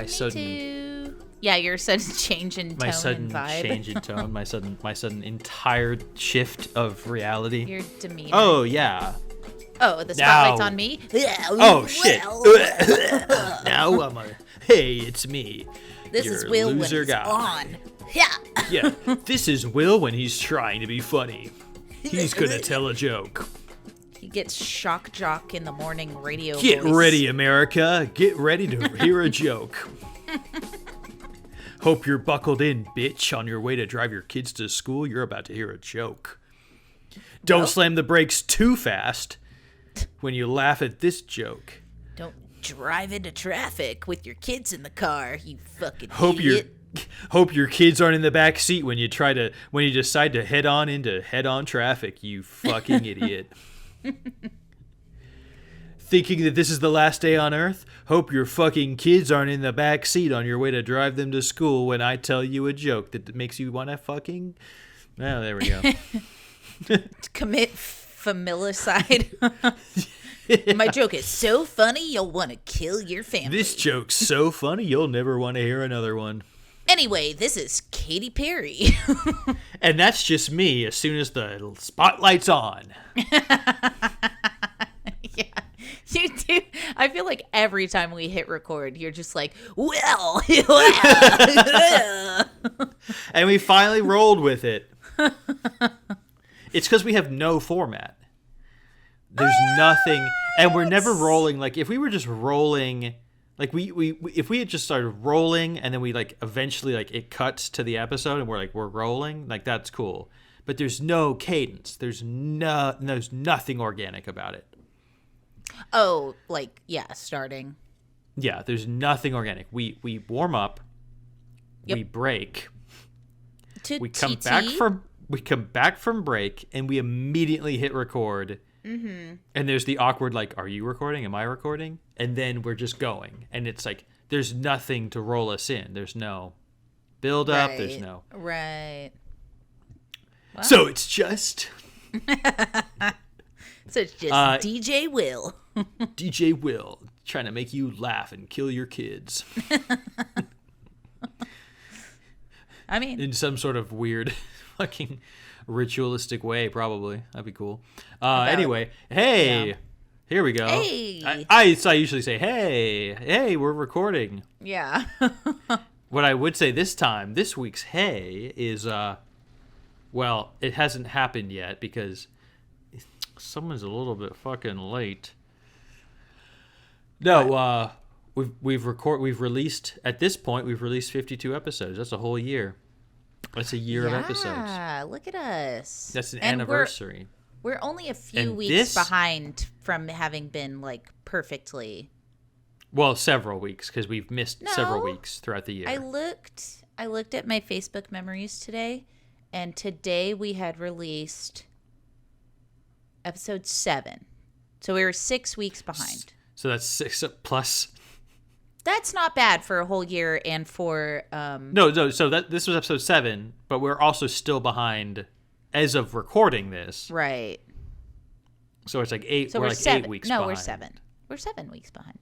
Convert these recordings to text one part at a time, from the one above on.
my sudden... too. Yeah, your sudden change in tone My sudden and vibe. change in tone. My sudden entire shift of reality. Your demeanor. Oh, yeah. Oh, the spotlight's Now- on me? Oh, shit. Now I'm a... Hey, it's me. This your is Will when loser he's guy. on. Yeah. Yeah, this is Will when he's trying to be funny. He's gonna tell a joke. He gets shock jock in the morning radio Get voice. ready, America. Get ready to hear a joke. Hope you're buckled in, bitch. On your way to drive your kids to school, you're about to hear a joke. Don't slam the brakes too fast when you laugh at this joke. Don't drive into traffic with your kids in the car, you fucking Hope idiot. Hope your kids aren't in the back seat when you decide to head on into head-on traffic, you fucking idiot. Thinking that this is the last day on Earth? Hope your fucking kids aren't in the back seat on your way to drive them to school when I tell you a joke that makes you want to fucking... Oh, there we go. Commit familicide. My joke is so funny you'll want to kill your family. This joke's so funny you'll never want to hear another one. Anyway, this is Katy Perry. And that's just me as soon as the spotlight's on. Yeah, you do. I feel like every time we hit record, you're just like, well. And we finally rolled with it. It's because we have no format. There's nothing, and we're never rolling. Like, if we were just rolling, like if we had just started rolling, and then we like eventually like it cuts to the episode, and we're rolling, like that's cool. But there's no cadence. There's nothing organic about it. Oh, like, yeah, starting. Yeah, there's nothing organic. We warm up, we break, we come back from break, and we immediately hit record. Mm-hmm. And there's the awkward, like, are you recording? Am I recording? And then we're just going. And it's like, there's nothing to roll us in. There's no build up. Right. There's no. Right. Well. So it's just. DJ Will. DJ Will trying to make you laugh and kill your kids. I mean. In some sort of weird fucking ritualistic way, probably. That'd be cool. Anyway, hey, here we go. Hey. I usually say, hey, we're recording. Yeah. What I would say this week's hey is, well, it hasn't happened yet because someone's a little bit fucking late. No, we've released, at this point, we've released 52 episodes. That's a whole year. That's a year of episodes. Yeah, look at us. That's an anniversary. We're only a few weeks behind from having been, like, perfectly. Well, several weeks, because we've missed several weeks throughout the year. I looked at my Facebook memories today, and today we had released episode 7. So we were 6 weeks behind. So that's 6 plus. That's not bad for a whole year and for... No, so this was episode 7, but we're also still behind as of recording this. Right. So it's like 8, so we're like 7. 8 weeks no, behind. we're 7. We're 7 weeks behind.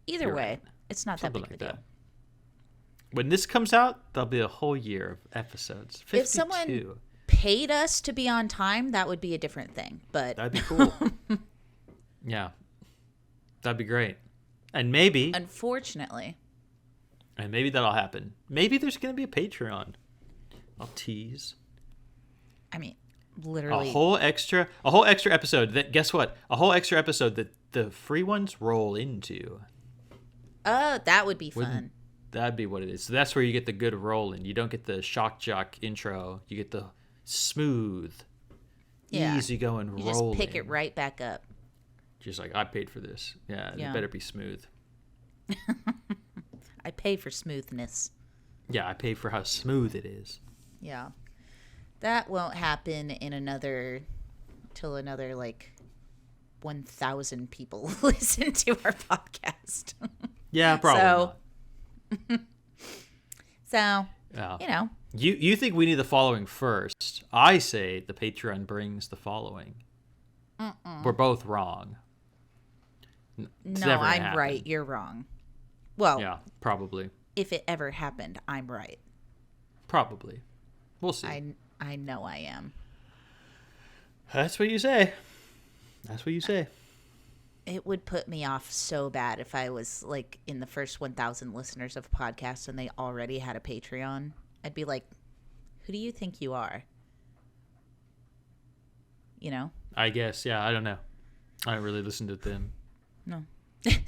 Either way, right. It's not Something that big like of a deal. When this comes out, there'll be a whole year of episodes. 52. If someone paid us to be on time, that would be a different thing. But that'd be cool. Yeah. That'd be great. And maybe... Unfortunately. And maybe that'll happen. Maybe there's going to be a Patreon. I'll tease. I mean, literally. A whole extra episode that, guess what? A whole extra episode that the free ones roll into. Oh, that would be fun. That'd be what it is. So that's where you get the good rolling. You don't get the shock jock intro. You get the smooth, easy-going rolling. You just pick it right back up. Just like, I paid for this. Yeah, it better be smooth. I pay for smoothness. Yeah, I pay for how smooth it is. Yeah. That won't happen till another, like, 1,000 people listen to our podcast. Yeah, probably not. So, yeah. You know. You think we need the following first. I say the Patreon brings the following. We're both wrong. It's No, never gonna I'm happen. right. You're wrong. Well, Yeah, probably. if it ever happened, I'm right. Probably. We'll see. I know I am. That's what you say. That's what you say. It would put me off so bad if I was like in the first 1,000 listeners of podcasts and they already had a Patreon. I'd be like, who do you think you are? You know? I guess, yeah, I don't know. I don't really listen to them. No.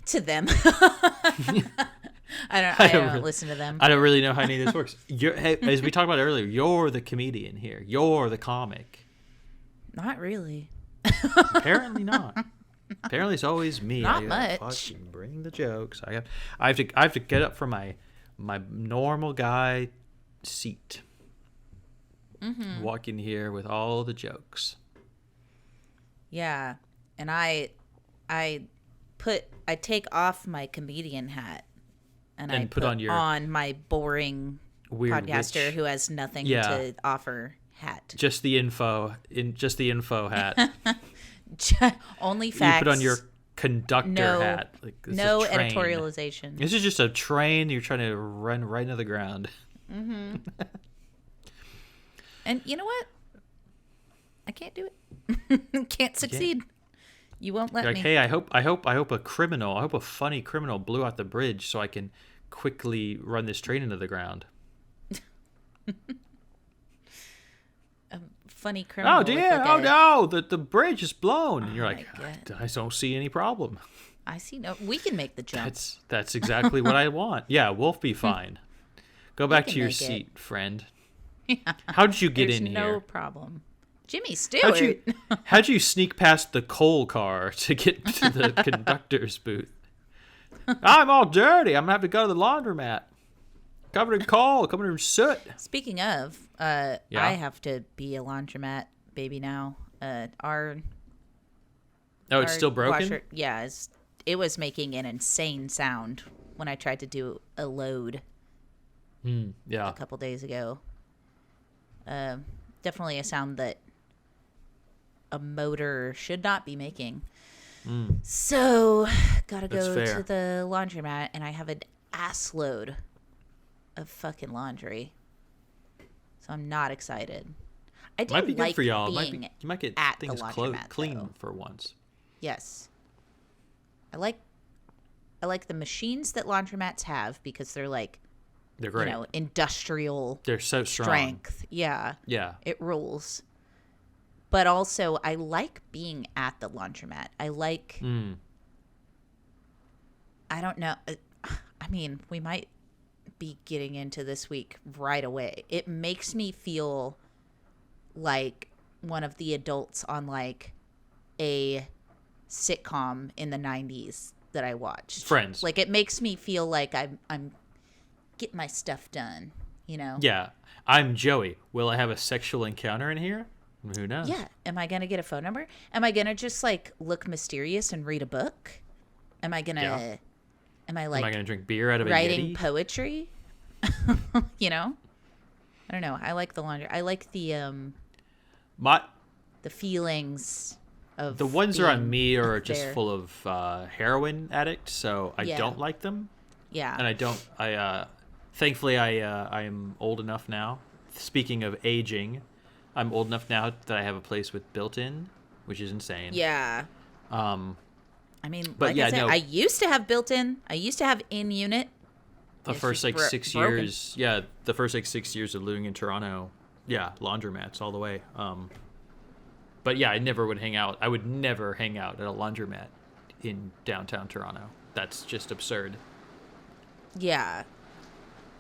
To them. I don't listen to them. I don't really know how any of this works. Hey, as we talked about earlier, you're the comedian here. You're the comic. Not really. Apparently not. Apparently it's always me. Not I much. Fucking bring the jokes. I have to get up from my normal guy seat. Mm-hmm. Walk in here with all the jokes. Yeah. And I take off my comedian hat and I put on my boring Weird podcaster witch. who has nothing Yeah. to offer hat. Just the info hat. Only facts. You put on your conductor hat. Like, this no is a train. editorialization. This is just a train you're trying to run right into the ground. Mm-hmm. And you know what? I can't do it. Can't succeed. You won't let You're me. like, hey, I hope a funny criminal blew out the bridge so I can quickly run this train into the ground. Funny criminal. Oh dear! Oh no! The bridge is blown. And you're like, I don't see any problem. I see no. We can make the jump. That's exactly what I want. Yeah, we'll be fine. Go back can to your make it. seat, friend. Yeah. How did you get There's in no here? problem. Jimmy Stewart. How'd you sneak past the coal car to get to the conductor's booth? I'm all dirty. I'm gonna have to go to the laundromat. Covered in coal, covered in soot. Speaking of, I have to be a laundromat baby now. Our Still broken? washer, yeah, it was making an insane sound when I tried to do a load Yeah. a couple days ago. Definitely a sound that a motor should not be making. So, gotta go to the laundromat, and I have an ass load of fucking laundry. So I'm not excited. I do Might be like good for y'all. being You might get at things the laundromat, clean though. for once. Yes. I like the machines that laundromats have because they're like, They're great. Industrial They're so strong. strength. Yeah. Yeah. It rules. But also, I like being at the laundromat. I like, I don't know. I mean, we might be getting into this week right away. It makes me feel like one of the adults on like a sitcom in the 90s that I watched. Friends. Like, it makes me feel like I'm getting my stuff done, Yeah. I'm Joey. Will I have a sexual encounter in here? Who knows? Yeah. Am I going to get a phone number? Am I going to just like look mysterious and read a book? Am I going to, am I Am I going to drink beer out of writing a Yeti? poetry? I don't know. I like the laundry. I like the feelings of The ones that are on being me are just there. full of heroin addicts, so I don't like them. Yeah. And thankfully I am old enough now. Speaking of aging, I'm old enough now that I have a place with built-in, which is insane. Yeah. I mean, but I said, I used to have built-in. I used to have in-unit. The first like 6 years, the first like 6 years of living in Toronto, laundromats all the way. But yeah, I never would hang out. I would never hang out at a laundromat in downtown Toronto. That's just absurd. Yeah.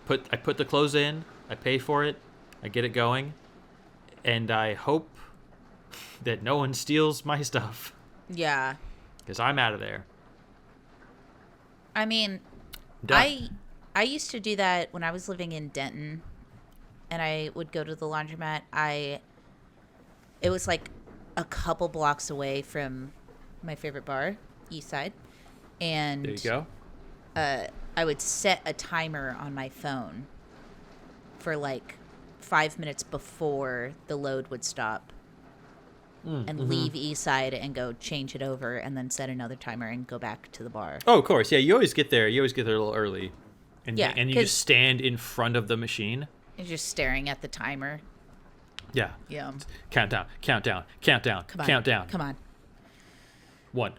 I put the clothes in, I pay for it, I get it going, and I hope that no one steals my stuff. Yeah. Because I'm out of there. I mean, I used to do that when I was living in Denton, and I would go to the laundromat. It was like a couple blocks away from my favorite bar, East Side, and There you go. I would set a timer on my phone for like 5 minutes before the load would stop. and leave East Side and go change it over and then set another timer and go back to the bar. Oh, of course. Yeah, you always get there. You always get there a little early. And, Yeah, and you just stand in front of the machine. You're just staring at the timer. Yeah. Yeah. Countdown. Come on. Countdown. Come on. 1,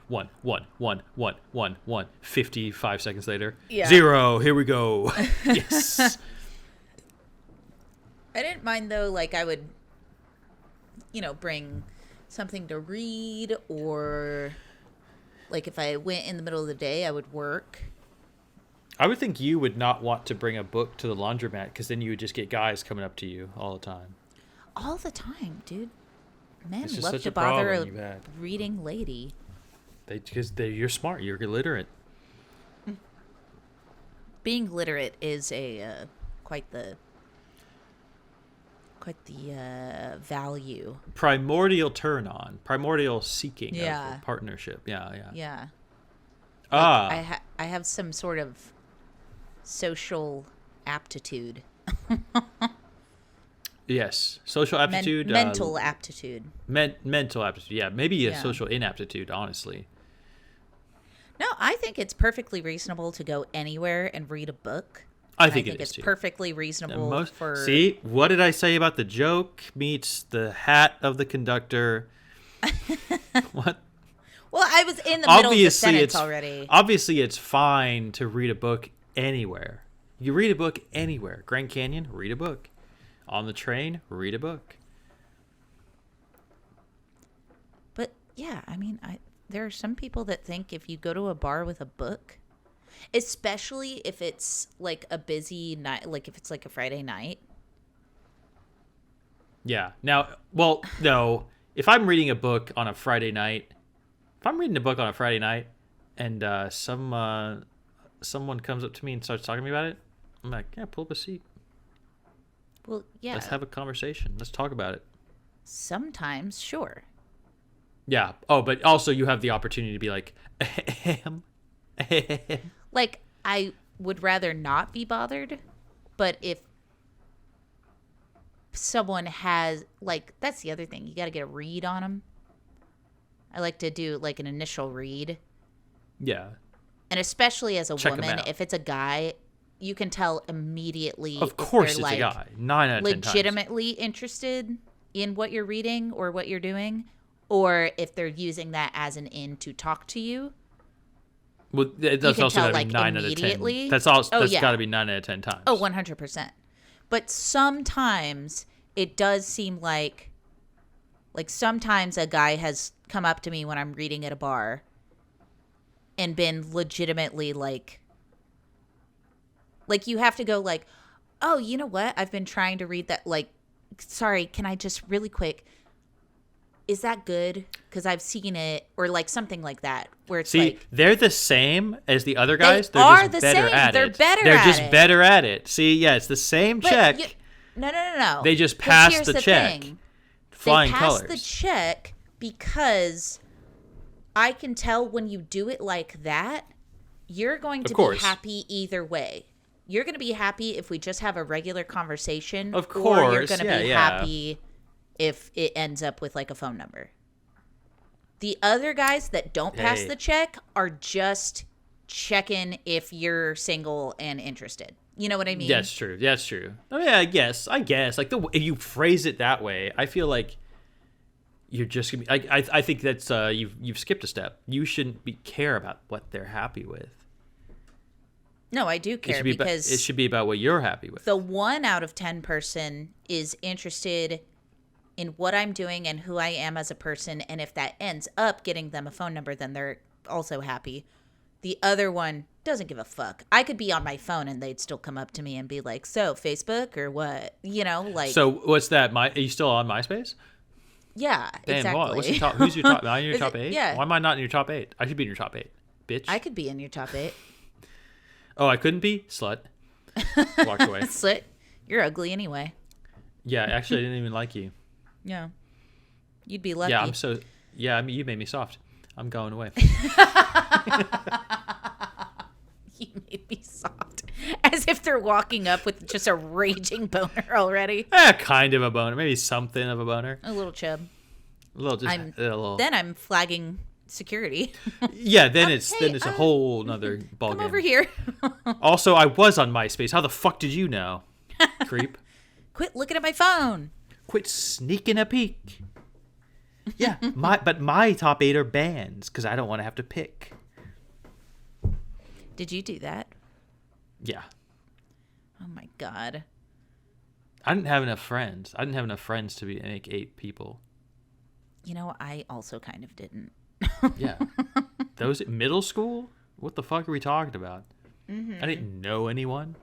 55 seconds later. Yeah. 0. Here we go. Yes. I didn't mind though, like I would, bring something to read, or like if I went in the middle of the day, I would work. I would think you would not want to bring a book to the laundromat because then you would just get guys coming up to you all the time. All the time, dude. Men It's just love such to a bother problem a you've had. reading lady. You're smart. You're illiterate. Being literate is a quite the value. Primordial turn on. Primordial seeking Yeah. of partnership. Yeah. Yeah. Ah. I have some sort of social aptitude. Yes. Social aptitude. Mental aptitude. Mental aptitude. Yeah. Maybe a Yeah. social inaptitude, honestly. No, I think it's perfectly reasonable to go anywhere and read a book. I And think it is it's too. perfectly reasonable for... See, what did I say about the joke meets the hat of the conductor? What? Well, I was in the middle of the sentence it's already. Obviously, it's fine to read a book anywhere. You read a book anywhere. Grand Canyon, read a book. On the train, read a book. But yeah, I mean, there are some people that think if you go to a bar with a book, especially if it's like a busy night, like if it's like a Friday night. Yeah. Now, well, no. If I'm reading a book on a Friday night, and someone comes up to me and starts talking to me about it, I'm like, yeah, pull up a seat. Well, yeah. Let's have a conversation. Let's talk about it. Sometimes, sure. Yeah. Oh, but also you have the opportunity to be like, Like, I would rather not be bothered, but if someone has, like, that's the other thing. You got to get a read on them. I like to do, like, an initial read. Yeah. And especially as a Check 'em woman, out. if it's a guy, you can tell immediately Of if course they're, it's like, a guy. 9 out of 10 times. legitimately interested in what you're reading or what you're doing, or if they're using that as an in to talk to you. Well, that's can also tell, got to be like, 9 out of 10. immediately. That's Yeah. got to be 9 out of 10 times. Oh, 100%. But sometimes it does seem like sometimes a guy has come up to me when I'm reading at a bar and been legitimately like you have to go like, oh, you know what? I've been trying to read that. Like, sorry, can I just really quick? Is that good? Because I've seen it, or like something like that, where it's See, like they're the same as the other guys. They They're are just the better same. at They're it. better They're at just it. better at it. See, yeah, it's the same but check. No. They just 'Cause pass here's the check. thing. Flying They pass colors. the check because I can tell when you do it like that, you're going to be course. happy either way. You're going to be happy if we just have a regular conversation. Of Or you're course, going to yeah, be yeah. happy if it ends up with like a phone number. The other guys that don't pass Hey. the check are just checking if you're single and interested. You know what I mean? That's true. That's true. I mean, I guess. Like if you phrase it that way, I feel like you're just gonna be. I think that's you've skipped a step. You shouldn't care about what they're happy with. No, I do care because it should be about what you're happy with. the 1 out of 10 person is interested in what I'm doing and who I am as a person. And if that ends up getting them a phone number, then they're also happy. The other one doesn't give a fuck. I could be on my phone and they'd still come up to me and be like, so Facebook or what? You know, like. So what's that? Are you still on MySpace? Yeah, Damn, exactly. what? What's your top? Who's your top? Am I in your Is top it- 8? yeah. Why am I not in your top 8? I should be in your top 8, bitch. I could be in your top 8. Oh, I couldn't be? Slut. Walked away. Slit. You're ugly anyway. Yeah, actually, I didn't even like you. Yeah. You'd be lucky. Yeah, I mean, you made me soft. I'm going away. You made me soft. As if they're walking up with just a raging boner already. Kind of a boner. Maybe something of a boner. A little chub. I'm flagging security. Yeah, then it's a whole nother ballgame. Come over here. Also, I was on MySpace. How the fuck did you know? Creep. Quit looking at my phone. Quit sneaking a peek. Yeah, but my top 8 are bands because I don't want to have to pick. Did you do that? Yeah. Oh my god. I didn't have enough friends. I didn't have enough friends to make 8 people. You know, I also kind of didn't. Yeah. Those middle school? What the fuck are we talking about? Mm-hmm. I didn't know anyone.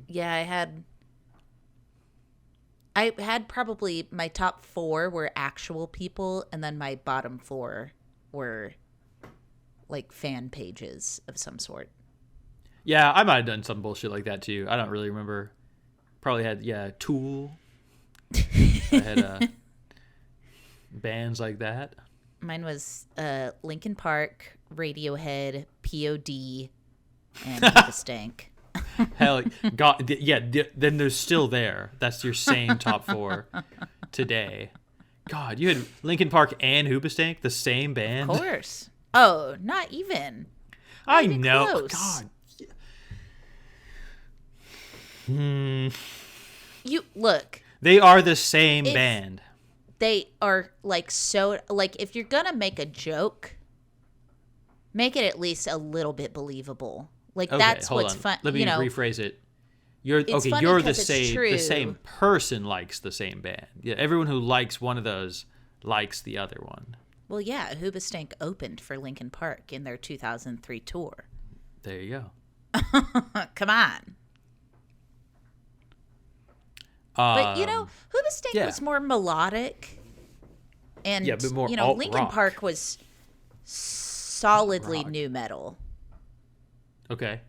Yeah, I had probably my top 4 were actual people, and then my bottom 4 were like fan pages of some sort. Yeah, I might have done some bullshit like that too. I don't really remember. Probably had, Tool. I had bands like that. Mine was Linkin Park, Radiohead, POD, and Stank. Hell, God, yeah. Then there's still there. That's your same top 4 today. God, you had Linkin Park and Hoobastank, the same band. Of course. Oh, not even. I know. Close. God. You look. They are the same band. They are like so. Like if you're gonna make a joke, make it at least a little bit believable. Like Okay, that's hold what's on. fun. Let me rephrase it. You're It's funny You're the 'cause it's same. true. The same person likes the same band. Yeah, everyone who likes one of those likes the other one. Well, yeah, Hoobastank opened for Linkin Park in their 2003 tour. There you go. Come on. But Hoobastank was more melodic, and but more Linkin alt-rock. Park was solidly nu metal. Okay.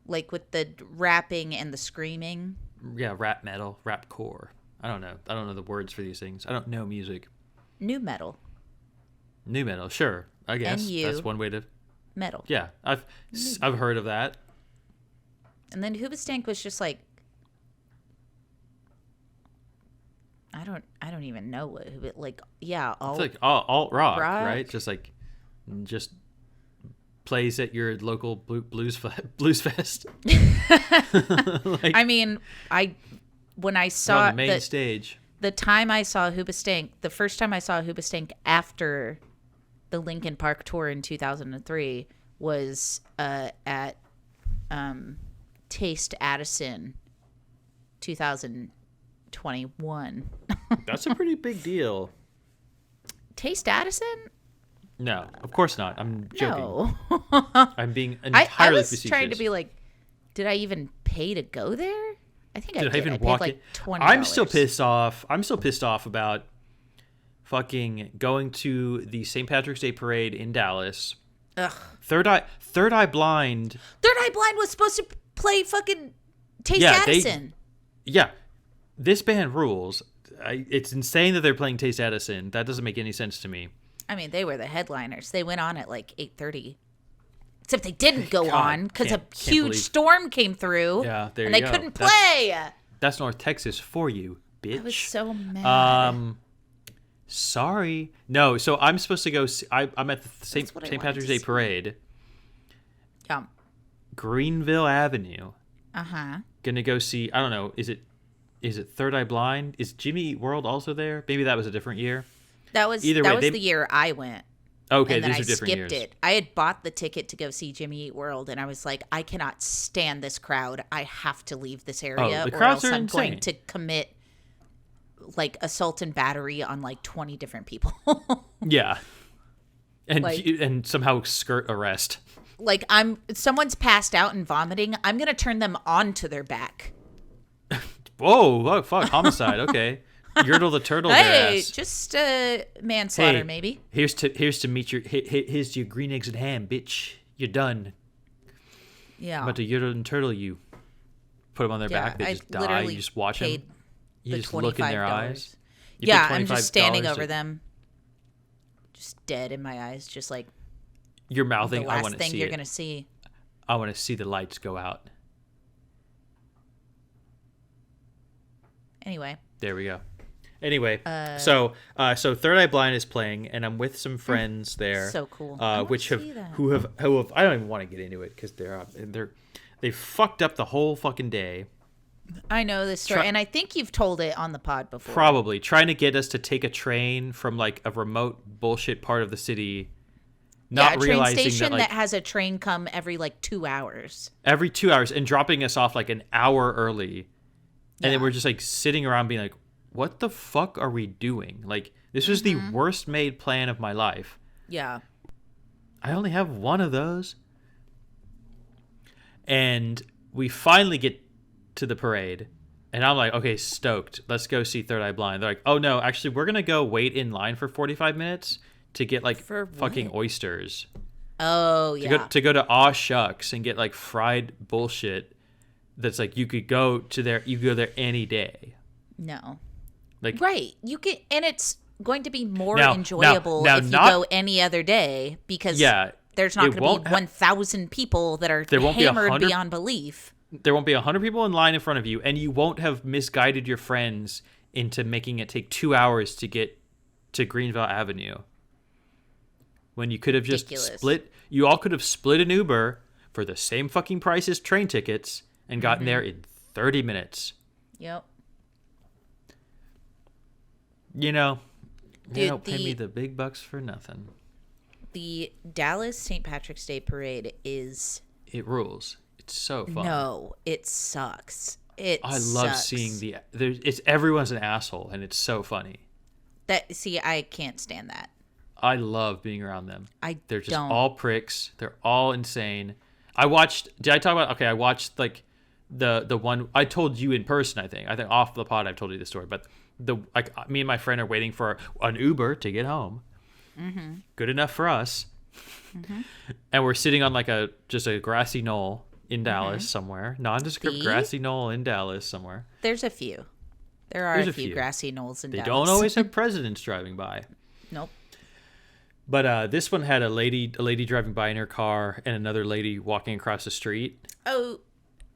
Like with the rapping and the screaming. Yeah, rap metal, rap core. I don't know the words for these things. I don't know music. Nu metal. Nu metal, sure. I guess NU that's one way to. Metal. Yeah, I've heard of that. And then Hoobastank was just like, I don't even know what It's like alt rock, right? Just plays at your local blues fest. I mean, when I saw on the main stage, the time I saw Hoobastank, the first time I saw Hoobastank after the Linkin Park tour in 2003 was at Taste Addison 2021. That's a pretty big deal. Taste Addison? No, of course not. I'm joking. No. I'm being entirely I was facetious. trying to be like, did I even pay to go there? I think I did. Even I paid walk like in? $20. I'm still pissed off. about fucking going to the St. Patrick's Day parade in Dallas. Ugh. Third Eye Blind. Third Eye Blind was supposed to play fucking Taste Addison. This band rules. It's insane that they're playing Taste Addison. That doesn't make any sense to me. I mean, they were the headliners. They went on at like 8:30. Except they didn't go on because a huge storm came through. Yeah, there and you they go. couldn't play. That's North Texas for you, bitch. I was so mad. Sorry. No, so I'm supposed to go. I'm at the St. Patrick's Day parade. Yeah. Greenville Avenue. Uh-huh. Gonna go see. I don't know. Is it Third Eye Blind? Is Jimmy Eat World also there? Maybe that was a different year. That was the year I went. Okay, and then these are different years. I skipped it. I had bought the ticket to go see Jimmy Eat World, and I was like, I cannot stand this crowd. I have to leave this area, the or crowds else are I'm insane. going to commit like assault and battery on like 20 different people. Yeah, and Like- and somehow skirt arrest. Like someone's passed out and vomiting. I'm gonna turn them onto their back. Whoa, fuck, homicide. Okay, Yertle the turtle. Hey, ass. just manslaughter, Hey, maybe. Here's to meet your here's to your green eggs and ham, bitch. You're done. Yeah. I'm about to Yertle and turtle you. Put them on their back. They I just die. literally You just watch them. paid You the just look in their $25. eyes. You Yeah, pay I'm just standing $25 over to- them, just dead in my eyes, just like You're the mouthing. I last want to thing see you're it. gonna see. I want to see the lights go out. Anyway, There we go. Anyway, so Third Eye Blind is playing, and I'm with some friends there. So cool. Which have who have I don't even want to get into it because they fucked up the whole fucking day. I know this story, and I think you've told it on the pod before. Probably trying to get us to take a train from like a remote bullshit part of the city. Not a train realizing station that has a train come every like 2 hours. Every 2 hours, and dropping us off like an hour early, and then we're just like sitting around being like, "What the fuck are we doing?" Like this was the worst made plan of my life. Yeah. I only have one of those. And we finally get to the parade, and I'm like, okay, stoked. Let's go see Third Eye Blind. They're like, oh no, actually, we're gonna go wait in line for 45 minutes to get like fucking oysters. Oh yeah. To go to Aw Shucks and get like fried bullshit. That's like you could go there any day. No. Like right, you can, and it's going to be more enjoyable if you go any other day because there's not going to be 1,000 people that are hammered beyond belief. There won't be 100 people in line in front of you, and you won't have misguided your friends into making it take 2 hours to get to Greenville Avenue. When you could have just you all could have split an Uber for the same fucking price as train tickets and gotten there in 30 minutes. Yep. You know, they don't pay me the big bucks for nothing. The Dallas St. Patrick's Day Parade It rues. It's so fun. No, it sucks. I love seeing everyone's an asshole, and it's so funny. I can't stand that. I love being around them. They're just all pricks. They're all insane. I watched like the one I told you in person. I think off the pod I've told you the story, but me and my friend are waiting for an Uber to get home. Mm-hmm. Good enough for us. Mm-hmm. And we're sitting on like just a grassy knoll in Dallas somewhere. Nondescript grassy knoll in Dallas somewhere. There's a few. There are a few grassy knolls in Dallas. They don't always have presidents driving by. Nope. But this one had a lady driving by in her car and another lady walking across the street. Oh.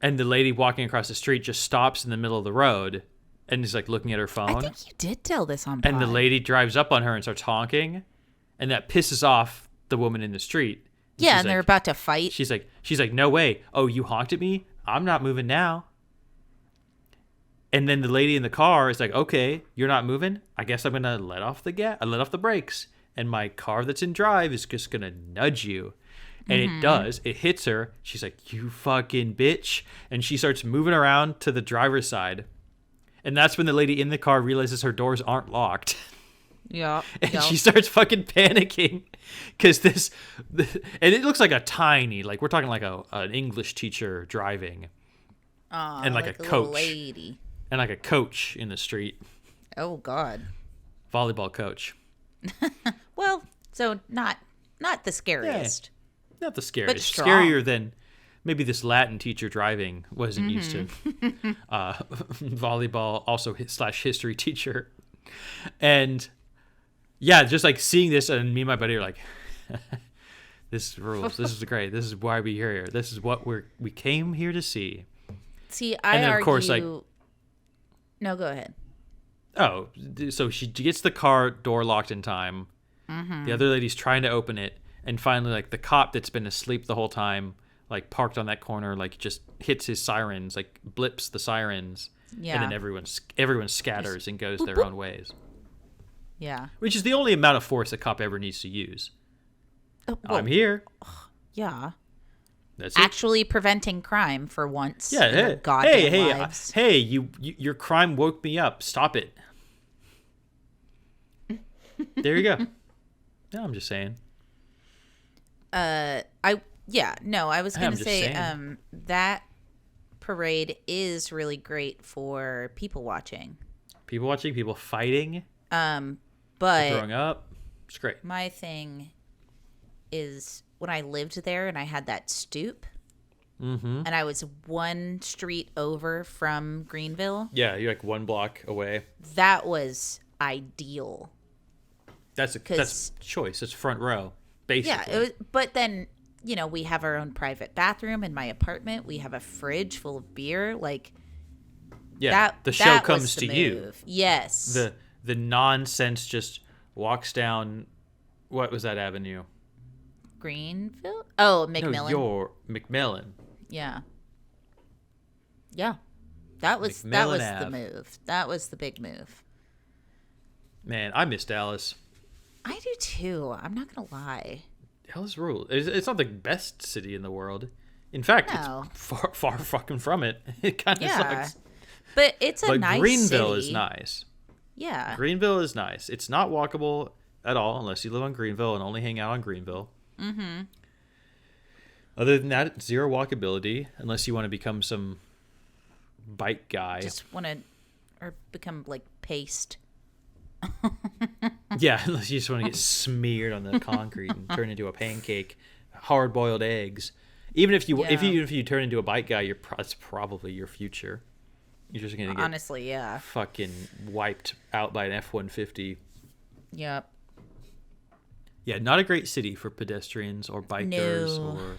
And the lady walking across the street just stops in the middle of the road and is like looking at her phone. I think you did tell this on pod. And the lady drives up on her and starts honking, and that pisses off the woman in the street. And they're about to fight. She's like, no way. Oh, you honked at me? I'm not moving now. And then the lady in the car is like, okay, you're not moving? I guess I'm going to let off the brakes. And my car that's in drive is just going to nudge you. And it does. It hits her. She's like, you fucking bitch. And she starts moving around to the driver's side. And that's when the lady in the car realizes her doors aren't locked. Yeah. And she starts fucking panicking because and it looks like a tiny, like we're talking like an English teacher driving. And like a coach. Lady. And like a coach in the street. Oh, God. Volleyball coach. Well, so not the scariest. Yeah, not the scariest. But strong. Scarier than maybe this Latin teacher driving wasn't used to. Volleyball, also / history teacher. And yeah, just like seeing this, and me and my buddy are like, this rules. This is great. This is why we're here. This is what we came here to see. See, I and then, argue... of course, like... No, go ahead. Oh, so she gets the car door locked in time. Mm-hmm. The other lady's trying to open it, and finally, like, the cop that's been asleep the whole time, like, parked on that corner, like, just hits his sirens, like, blips the sirens. Yeah. And then everyone scatters and goes their own ways. Yeah. Which is the only amount of force a cop ever needs to use. I'm here. Yeah. That's it. Actually preventing crime for once. Yeah. In their goddamn lives. Hey, your crime woke me up. Stop it. There you go. No, I'm just saying. I was gonna say that parade is really great for people watching. People fighting. But growing up, it's great. My thing is when I lived there and I had that stoop, and I was one street over from Greenville. Yeah, you're like one block away. That was ideal. That's choice. It's front row, basically. Yeah, but then we have our own private bathroom in my apartment. We have a fridge full of beer. Like, yeah, the show comes to you. Yes. the nonsense just walks down. What was that avenue? Greenville? Oh, McMillan. No, your McMillan. Yeah. Yeah. That was McMillan the Ave. move. That was the big move. Man, I miss Dallas. I do too. I'm not gonna lie. Dallas rules. It's not the best city in the world. In fact, No. it's far fucking from it. It kind of Yeah. sucks. But it's a But nice Greenville city. is nice. Yeah. Greenville is nice. It's not walkable at all unless you live on Greenville and only hang out on Greenville. Mm-hmm. Other than that, zero walkability unless you want to become some bike guy. Just want to, or become like paste. Yeah, unless you just want to get smeared on the concrete and turn into a pancake, hard-boiled eggs. Even if you turn into a bike guy, that's probably your future. You're just gonna get Honestly, yeah. fucking wiped out by an F-150. Yep. Yeah, not a great city for pedestrians or bikers or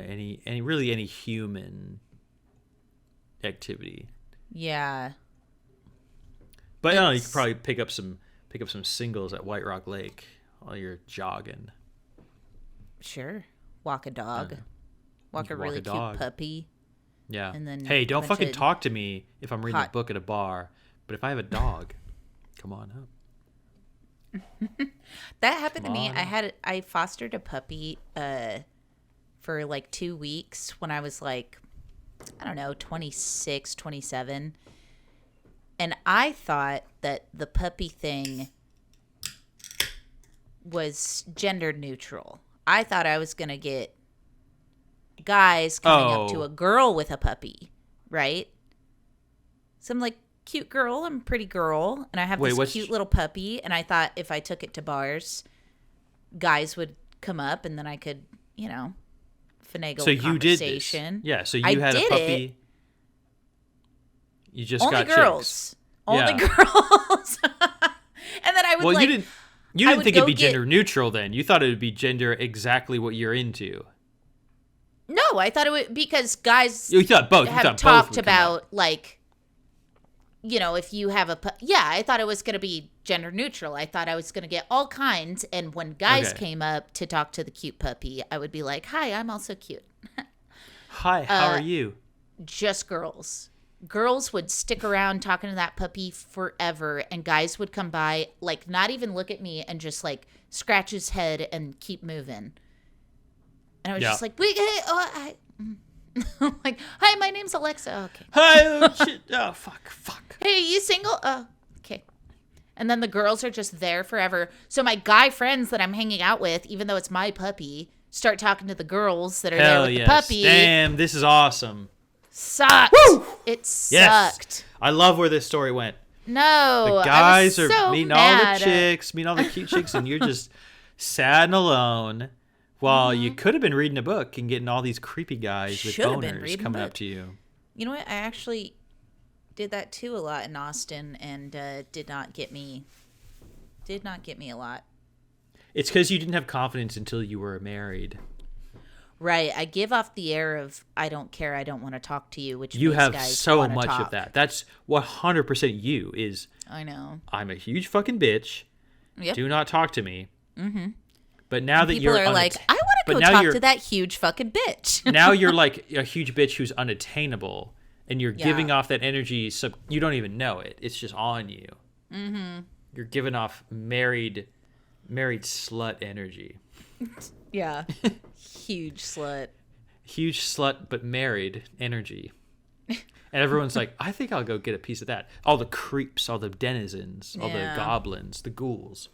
any human activity. Yeah. But I don't know, you could probably pick up some singles at White Rock Lake while you're jogging. Sure. Walk a dog. Walk a really cute puppy. Yeah. And then hey, don't fucking of talk to me if I'm reading a hot- book at a bar. But if I have a dog, come on up. That happened to me. I fostered a puppy for like 2 weeks when I was like, I don't know, 26, 27. And I thought that the puppy thing was gender neutral. I thought I was going to get guys coming up to a girl with a puppy, right? So I'm like, cute girl, I'm a pretty girl, and I have this cute little puppy, and I thought if I took it to bars, guys would come up, and then I could, finagle a conversation. Yeah, so you had a puppy. It. You just Only got girls. chicks. Only girls. And then I would you didn't think it'd be gender neutral then. You thought it would be gender exactly what you're into. No, I thought it would, because guys you thought both. have talked about, like, if you have I thought it was going to be gender neutral. I thought I was going to get all kinds. And when guys came up to talk to the cute puppy, I would be like, hi, I'm also cute. Hi, how are you? Just girls. Girls would stick around talking to that puppy forever, and guys would come by, like, not even look at me and just, like, scratch his head and keep moving. And I was just like, wait, hey, I'm like, hi, my name's Alexa. Oh, okay. Hi, oh, shit. Oh, fuck. Hey, you single? Oh, okay. And then the girls are just there forever. So my guy friends that I'm hanging out with, even though it's my puppy, start talking to the girls that are there with the puppy. Damn, this is awesome. Sucked. Woo! It sucked. Yes. I love where this story went. No, the guys I was are so meeting mad. all the chicks, meeting all the cute chicks, and you're just sad and alone. While you could have been reading a book and getting all these creepy guys with boners coming up to you. You know what? I actually did that too a lot in Austin, and did not get me a lot. It's because you didn't have confidence until you were married. Right. I give off the air of I don't care, I don't want to talk to you, which you makes have guys so much talk. of that. That's 100% you. Is I know. I'm a huge fucking bitch. Yep. Do not talk to me. Mm-hmm. But now that people you're are like, I want to go talk to that huge fucking bitch. Now you're like a huge bitch who's unattainable, and you're giving off that energy. So you don't even know it. It's just on you. Mm-hmm. You're giving off married slut energy. Yeah. Huge slut. Huge slut, but married energy. And everyone's like, I think I'll go get a piece of that. All the creeps, all the denizens, all the goblins, the ghouls.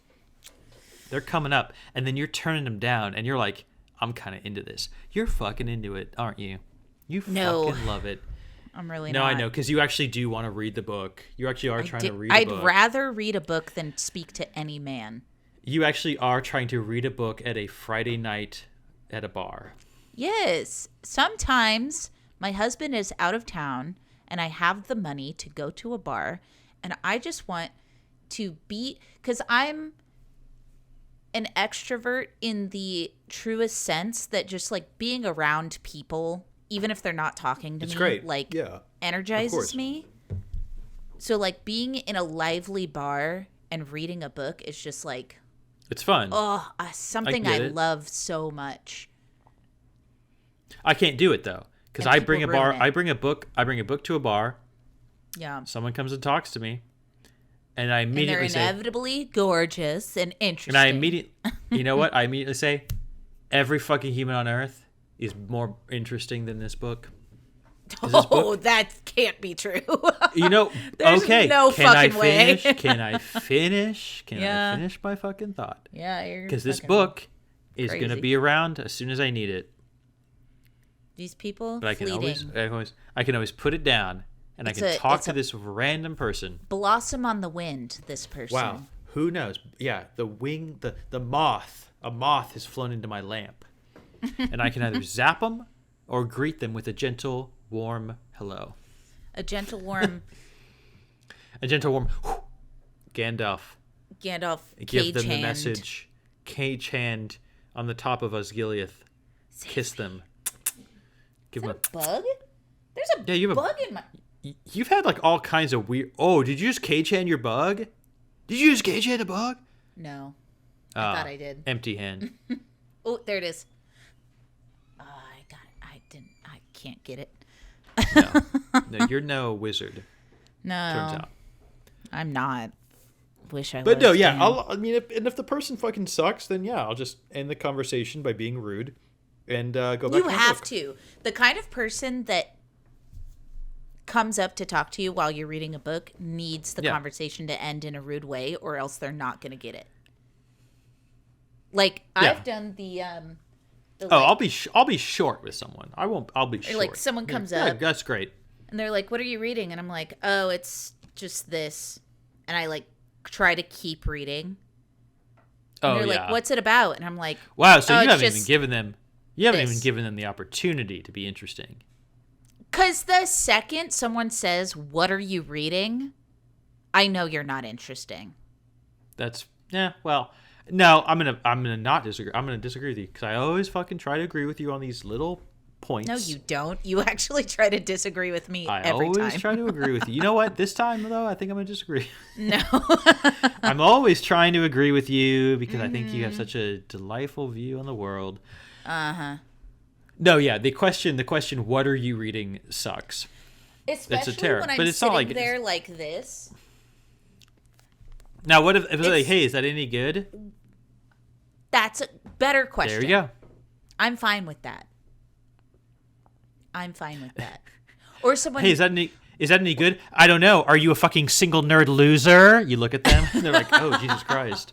They're coming up, and then you're turning them down, and you're like, I'm kind of into this. You're fucking into it, aren't you? You fucking love it. I'm really not. No, I know, because you actually do want to read the book. You actually are trying to read a book. I'd rather read a book than speak to any man. You actually are trying to read a book at a Friday night at a bar. Yes. Sometimes my husband is out of town, and I have the money to go to a bar, and I just want to be, because I'm an extrovert in the truest sense, that just like being around people, even if they're not talking to me, great. like energizes me. So like being in a lively bar and reading a book is just like, it's fun. Something I love so much. I can't do it though, because I bring a book to a bar. Yeah. Someone comes and talks to me, and I immediately and they're inevitably gorgeous and interesting. And I immediately, you know what? I immediately say, every fucking human on earth is more interesting than this book. That can't be true. You know, There's okay. no Can fucking I way. finish? Can I finish? Can I finish my fucking thought? Yeah, because this book is going to be around as soon as I need it. These people, but I can always put it down, and I can talk to this random person. Blossom on the wind. This person. Wow, who knows? Yeah, the moth. A moth has flown into my lamp, and I can either zap them or greet them with a gentle, warm hello. A gentle, warm. Gandalf. Give them the message. Cage hand on the top of Osgiliath. Kiss them. Give them a bug? There's a bug in my... You've had like all kinds of weird... Oh, did you just cage hand your bug? Did you just cage hand a bug? No. I thought I did. Empty hand. Oh, there it is. I got it. I can't get it. No, you're no wizard. No. Turns out. I'm not. Wish I was. But no, yeah. If the person fucking sucks, then yeah, I'll just end the conversation by being rude and go back to my book. You have to. The kind of person that comes up to talk to you while you're reading a book needs the conversation to end in a rude way, or else they're not going to get it. Like I've done the I'll be short with someone. I'll be short. Or like someone comes up. That's great. And they're like, "What are you reading?" And I'm like, "Oh, it's just this." And I like try to keep reading. And they're like, "What's it about?" And I'm like, "Wow, so you haven't even given them the opportunity to be interesting." Cuz the second someone says, "What are you reading?" I know you're not interesting. No, I'm gonna not disagree. I'm gonna disagree with you because I always fucking try to agree with you on these little points. No, you don't. You actually try to disagree with me every time. I always try to agree with you. You know what? This time though, I think I'm gonna disagree. No. I'm always trying to agree with you because I think you have such a delightful view on the world. No, yeah. The question, what are you reading, sucks. Especially when I'm sitting there like this. Now, what if it's like, hey, is that any good? That's a better question. There you go. I'm fine with that. Or someone... Hey, is that any good? I don't know. Are you a fucking single nerd loser? You look at them, and they're like, oh, Jesus Christ.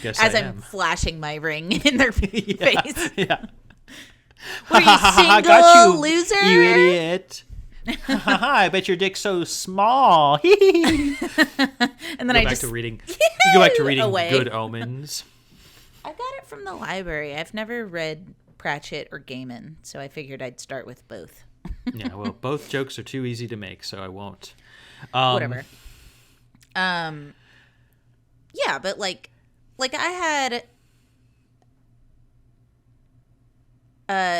Guess As I'm flashing my ring in their face. Yeah. Were you single, got you, loser? You idiot. I bet your dick's so small. And then you go back to reading Good Omens. I got it from the library. I've never read Pratchett or Gaiman, so I figured I'd start with both. Yeah, well, both jokes are too easy to make, so I won't. Whatever. Yeah, but like I had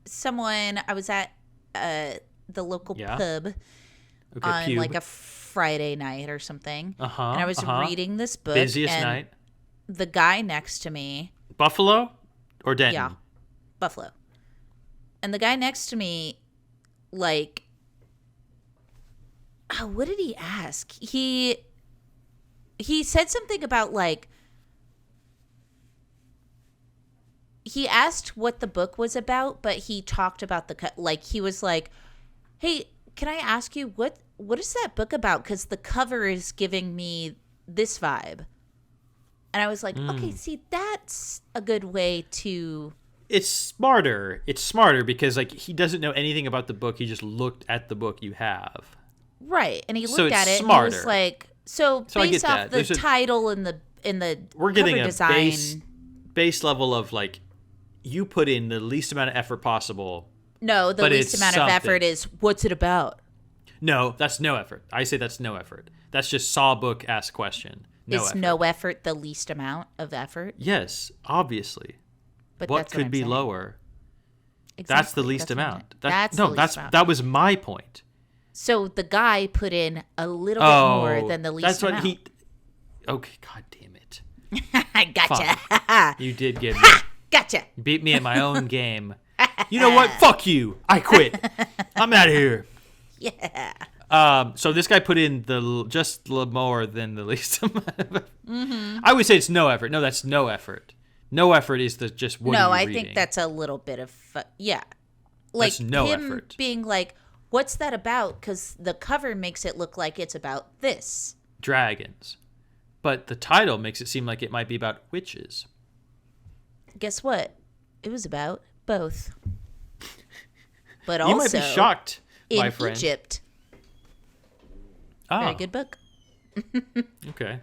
someone, I was at the local pub on like a Friday night or something, and I was reading this book. Busiest night. The guy next to me, Buffalo or Denton? Yeah, Buffalo. And the guy next to me, like, what did he ask? He said something about like, he asked what the book was about, but he talked about he was like, hey, can I ask you what is that book about? Because the cover is giving me this vibe. And I was like, okay, see, that's a good way to... It's smarter. It's smarter because like he doesn't know anything about the book. He just looked at the book you have. Right. And he looked at it smarter. And he was like, so based off the title and the we're getting cover a design... base level of like, you put in the least amount of effort possible. No, the least amount of effort is, what's it about? No, that's no effort. I say that's no effort. That's just saw book, ask question. No effort the least amount of effort? Yes, obviously. But what could be lower? Exactly. That's the least amount. That was my point. So the guy put in a little bit more than the least that's what amount. he. Okay, god damn it. I gotcha. You did get me. Gotcha. You beat me at my own game. You know what? Fuck you. I quit. I'm out of here. Yeah. So this guy put in just more than the least amount of effort. I would say it's no effort. No, that's no effort. No effort is the just what No, are you I reading? think that's a little bit of yeah. Like That's no him effort. being like, "What's that about?" Because the cover makes it look like it's about this. Dragons. But the title makes it seem like it might be about witches. Guess what? It was about both. But You also, might be shocked, my in friend. Egypt. Oh, Very good book. okay.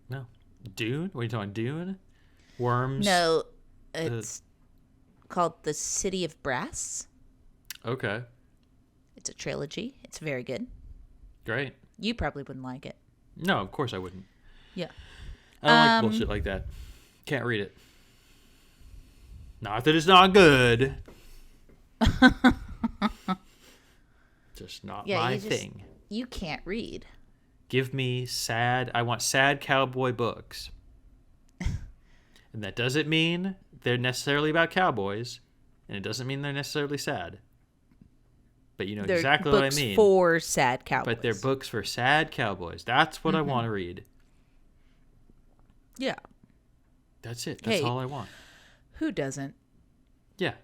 No. Dune? What are you talking, Dune? Worms? No, it's called The City of Brass. Okay. It's a trilogy. It's very good. Great. You probably wouldn't like it. No, of course I wouldn't. Yeah. I don't like bullshit like that. Can't read it. Not that it's not good. Just not my thing. You can't read. Give me I want sad cowboy books. And that doesn't mean they're necessarily about cowboys. And it doesn't mean they're necessarily sad. But you know They're exactly what I books mean. for sad cowboys. But they're books for sad cowboys. That's what I want to read. Yeah. That's it. That's all I want. Who doesn't? Yeah.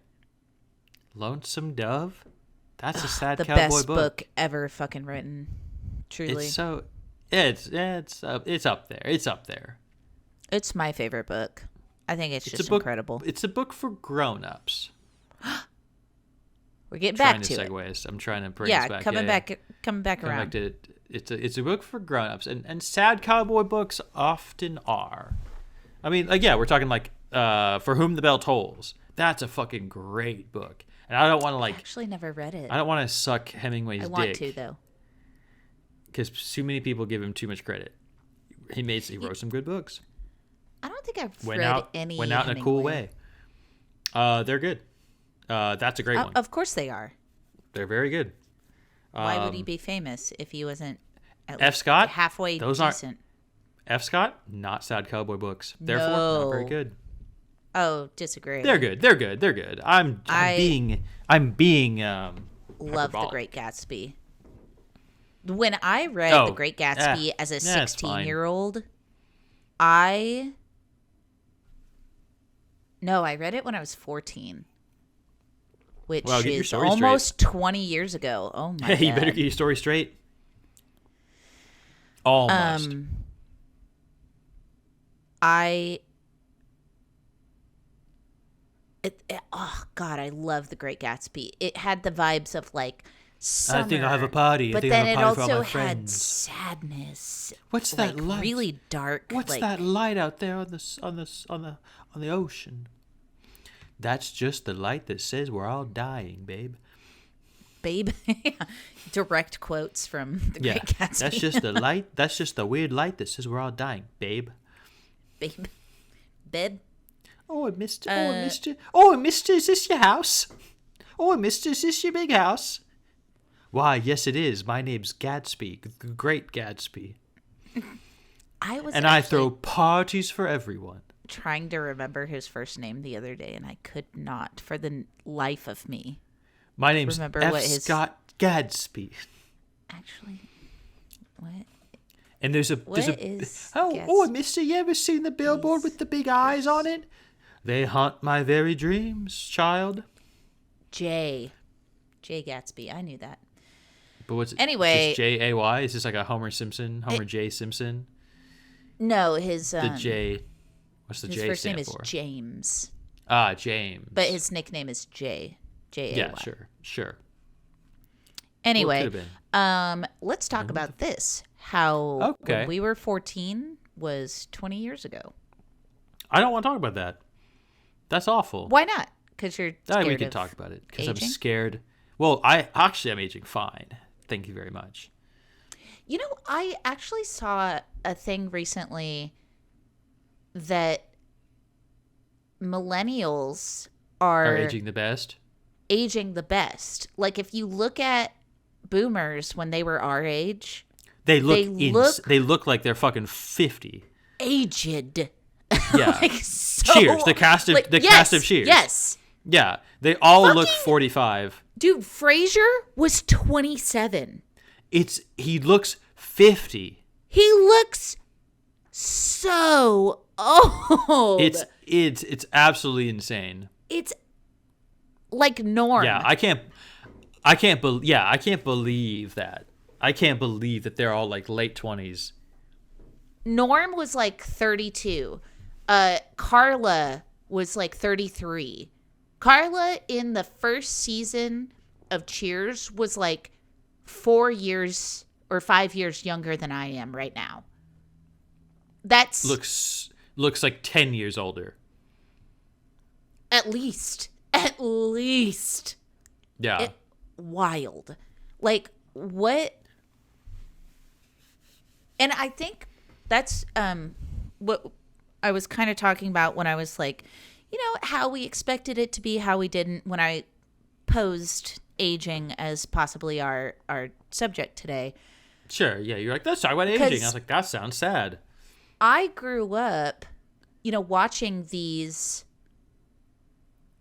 Lonesome Dove? That's a sad The cowboy best book. book ever fucking written. Truly. It's so it's up there. It's up there. It's my favorite book. I think it's just a book, incredible. It's a book for grown-ups. We're getting back to it. Segues. I'm trying to bring Yeah, us back. coming back around. Back to it. It's a book for grown-ups, and sad cowboy books often are. I mean, like, yeah, we're talking like For Whom the Bell Tolls. That's a fucking great book, and I don't want to I actually never read it. I don't want to suck Hemingway's I want dick. to though, because too many people give him too much credit. He wrote some good books. I don't think I've Went read out any. in a cool way. They're good. That's a great one. Of course they are. They're very good. Why would he be famous if he wasn't at F. least Scott? halfway Those decent? F. Scott, not sad cowboy books. Therefore, not very good. Oh, disagree. They're good. They're good. They're good. I'm being love The hyperbolic. Great Gatsby. When I read The Great Gatsby as a 16-year-old, I read it when I was 14, which is almost 20 years ago. Oh my god! You better get your story straight. Almost. Oh god, I love The Great Gatsby. It had the vibes of like summer, I think I'll have a party. but I think then I'll it have a party for all also my had friends. sadness. What's that light? Really dark. What's that light out there on the ocean? That's just the light that says we're all dying, babe. Babe? Direct quotes from The Great Gatsby. That's just the light. That's just the weird light that says we're all dying, babe. Babe. Babe. Oh, mister. Oh, mister, is this your house? Oh, mister, is this your big house? Why, yes, it is. My name's Gatsby, Great Gatsby. I throw parties for everyone. Trying to remember his first name the other day, and I could not for the life of me. My name's Scott Gadsby. Actually, what? And there's a mister, you ever seen the billboard with the big eyes on it? They haunt my very dreams, child. Jay Gatsby. I knew that. But what's it? Anyway, just Jay? Is this like a Homer J. Simpson? No, his the J. What's the J first stand name for? is James. James. But his nickname is Jay. J-A-Y. Yeah, sure. Anyway, well, let's talk about this. How when we were 14 was 20 years ago. I don't want to talk about that. That's awful. Why not? Because you're scared we can talk about it. Because I'm scared. Well, I'm aging fine. Thank you very much. You know, I actually saw a thing recently that millennials are aging the best. Like, if you look at boomers, when they were our age, They look like they're fucking 50. Aged. Yeah. Like, so, Cheers. The cast of cast of Cheers. Yes. Yeah. They all look 45. Dude, Frasier was 27. He looks 50. He looks so old. It's absolutely insane. It's like Norm. Yeah, I can't believe that. I can't believe that they're all like late 20s. Norm was like 32. Carla was like 33. Carla in the first season of Cheers was like 4 years or 5 years younger than I am right now. That's looks like 10 years older. At least. Yeah. Wild. Like, what? And I think that's what I was kind of talking about when I was like, how we expected it to be, how we didn't, when I posed aging as possibly our subject today. Sure, yeah. You're like, let's talk about aging. I was like, that sounds sad. I grew up, watching these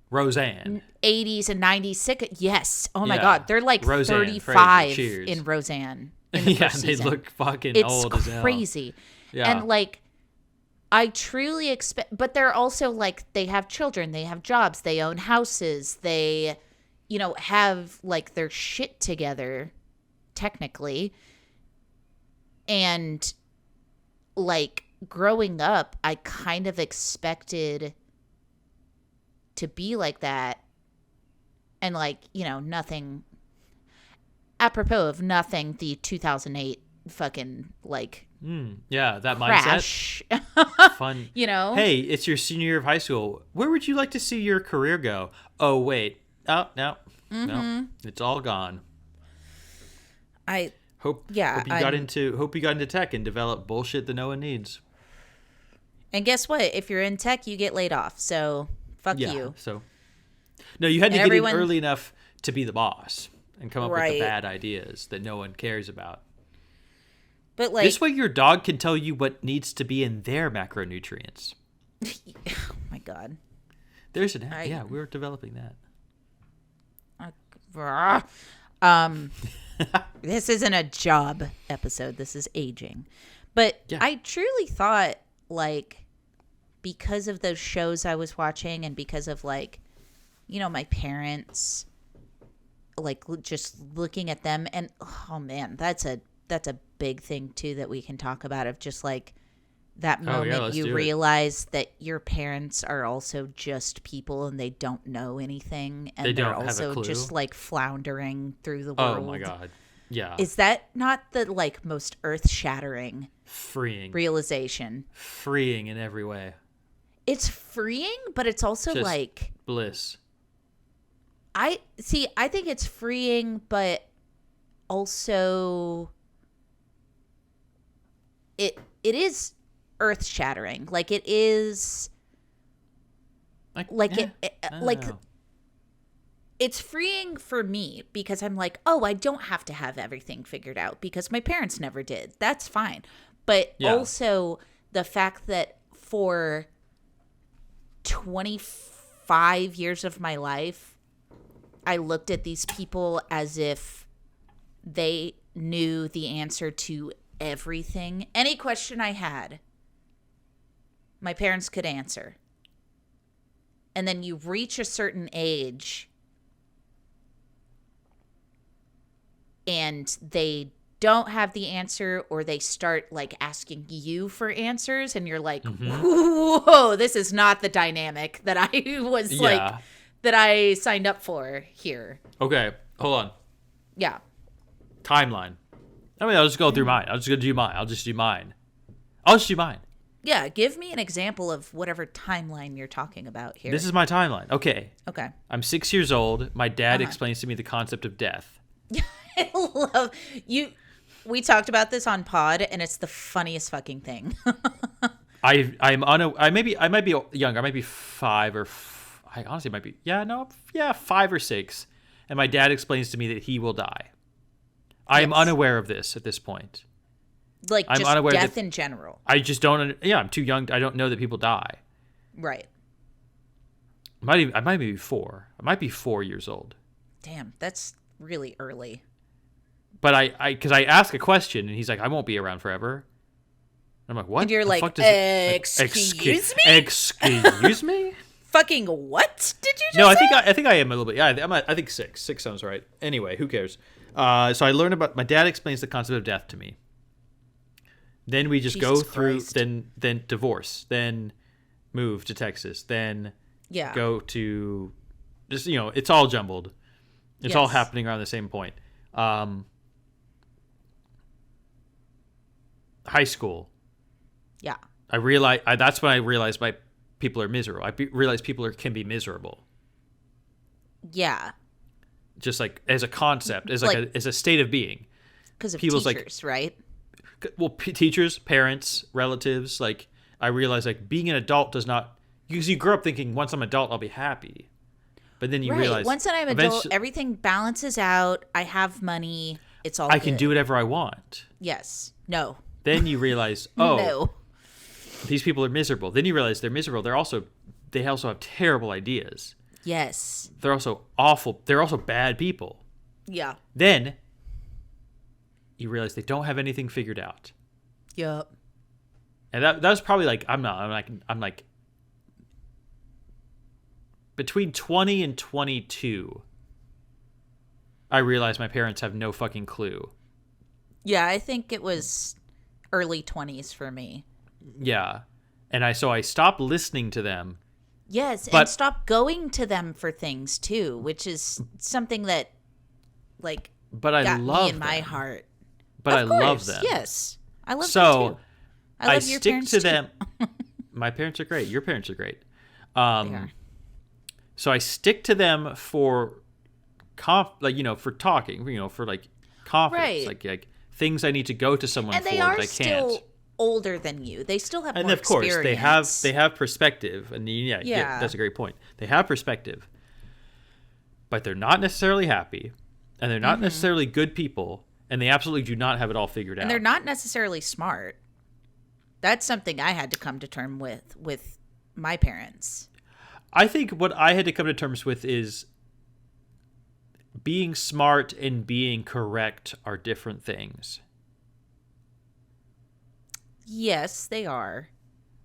Roseanne 80s and 90s yes. Oh my Yeah. God, they're like Roseanne, 35 Frasier, in Roseanne. In the yeah, first they season. look fucking It's old as hell. crazy. Yeah. And like, I truly expect, but they're also like, they have children, they have jobs, they own houses, they, have like their shit together, technically. And like, growing up, I kind of expected to be like that. And like, nothing, apropos of nothing, the 2008 fucking like yeah, that crash. mindset. Fun. Hey, it's your senior year of high school. Where would you like to see your career go? Oh, wait. Oh, no. No. It's all gone. Hope you got into tech and developed bullshit that no one needs. And guess what? If you're in tech, you get laid off. So fuck you. So no, you had to get in early enough to be the boss and come up with the bad ideas that no one cares about. But like, this way your dog can tell you what needs to be in their macronutrients. Oh my God. There's an app. Yeah, we were developing that. This isn't a job episode. This is aging. But yeah. I truly thought, like, because of those shows I was watching and because of, like, my parents, like, just looking at them. And, oh, man, that's a big thing, too, that we can talk about, of just, like, that moment you realize that your parents are also just people and they don't know anything, and they're also just like floundering through the world. Oh my God. Yeah. Is that not the like most earth-shattering freeing realization? Freeing in every way. It's freeing, but it's also just like bliss. I think it's freeing, but also it is earth-shattering. Like, it is it's freeing for me because I'm like, oh, I don't have to have everything figured out because my parents never did. That's fine. But also the fact that for 25 years of my life, I looked at these people as if they knew the answer to everything. Any question I had, my parents could answer. And then you reach a certain age and they don't have the answer, or they start like asking you for answers, and you're like, whoa, this is not the dynamic that I was like, that I signed up for here. Okay, hold on. Yeah. Timeline. I mean, I'll just go through mine. I'll just do mine. Yeah, give me an example of whatever timeline you're talking about here. This is my timeline. Okay. I'm 6 years old. My dad explains to me the concept of death. I love you. We talked about this on pod, and it's the funniest fucking thing. I might be younger. I might be 5 or I honestly might be 5 or 6. And my dad explains to me that he will die. I am Yes. unaware of this at this point. Like, I'm just unaware death that- in general. I just don't. Yeah, I'm too young. I don't know that people die. Right. I might be 4. I might be 4 years old. Damn, that's really early. But because I ask a question and he's like, I won't be around forever. I'm like, what? And you're The like, fuck does excuse me? Excuse me? Fucking what did you just No, say? I think I am a little bit. Yeah, I think 6. 6 sounds right. Anyway, who cares? So I learned about. My dad explains the concept of death to me. Then we just go Jesus through. Christ. Then divorce. Then move to Texas. Then Yeah. go to. Just it's all jumbled. It's all Yes. happening around the same point. High school. Yeah. That's when I realized my people are miserable. I realized people can be miserable. Yeah. Just like as a concept, as as a state of being. Because of People's, teachers, right? Well, teachers, parents, relatives. Like I realized, like being an adult does not. Because you grow up thinking, once I'm adult, I'll be happy. But then you Right. realize, Once I'm adult, everything balances out. I have money. It's all I can good. do whatever I want. Yes. No. Then you realize, oh, No. these people are miserable. Then you realize they're miserable. They also have terrible ideas. Yes. They're also awful. They're also bad people. Yeah. Then you realize they don't have anything figured out. Yup. And that was probably like I'm like between 20 and 22. I realized my parents have no fucking clue. Yeah, I think it was early 20s for me. Yeah. And I stopped listening to them. Yes, But- and stop going to them for things too, which is something that like But I got love me in my them. heart. But I Of love course, them. Yes. I love them So too. I love your stick parents to too. them. My parents are great. Your parents are great. They are. So I stick to them for for talking, for like confidence, Right. like things I need to go to someone And for they that are I can't. still older than you. They still have And more of course, experience. they have perspective, and yeah, that's a great point. They have perspective, but they're not necessarily happy, and they're not necessarily good people, and they absolutely do not have it all figured out. And they're not necessarily smart. That's something I had to come to terms with my parents. I think what I had to come to terms with is being smart and being correct are different things. Yes, they are.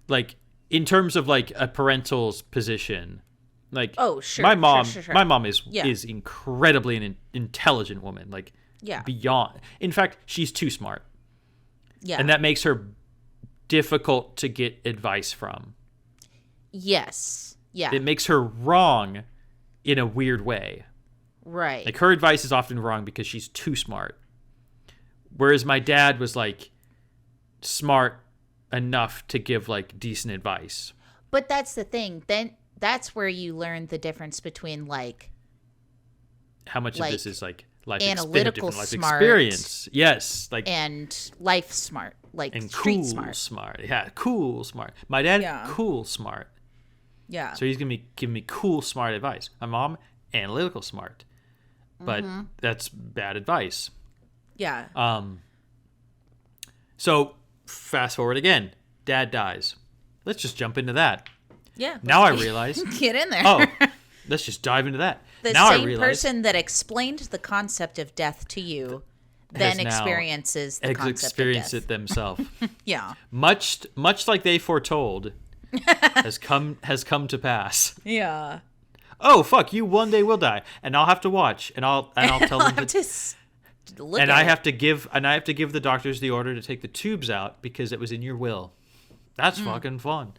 Like in terms of like a parental's position. Like Oh, sure. my mom sure. my mom is Yeah. is incredibly an intelligent woman, like Yeah. beyond. In fact, she's too smart. Yeah. And that makes her difficult to get advice from. Yes. Yeah. It makes her wrong in a weird way. Right. Like her advice is often wrong because she's too smart. Whereas my dad was like smart enough to give like decent advice. But that's the thing. Then that's where you learn the difference between like How much Like, of this is like life analytical life smart experience? Yes, like and life smart, like and street cool smart. Yeah, cool smart. My dad, Yeah. cool smart. Yeah. So he's gonna be giving me cool smart advice. My mom, analytical smart. But that's bad advice. Yeah. So fast forward again. Dad dies. Let's just jump into that. Yeah. Now I realize. Get in there. Oh, let's just dive into that. The now I same realize person that explained the concept of death to you then now experiences the concept experience of it death. themselves. Yeah. much like they foretold has come to pass. Yeah. Oh fuck, you one day will die, and I'll have to watch, and I'll tell them have to, to look and at I it. have to give the doctors the order to take the tubes out because it was in your will. That's fucking fun.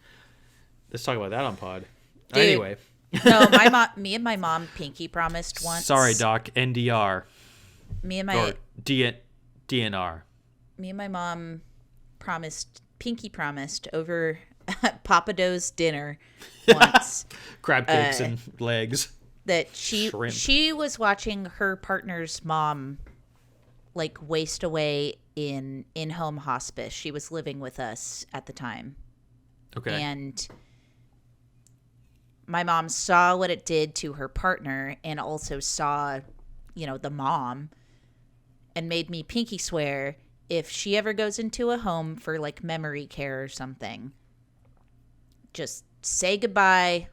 Let's talk about that on pod. Dude. Anyway, No, me and my mom pinky promised once. sorry doc, NDR Me and or my DNR. me and my mom pinky promised over Papa Do's dinner once Crab cakes and legs. that she Shrimp. was watching her partner's mom like waste away in home hospice. She was living with us at the time. Okay. And my mom saw what it did to her partner and also saw, the mom. and made me pinky swear if she ever goes into a home for like memory care or something, just say goodbye.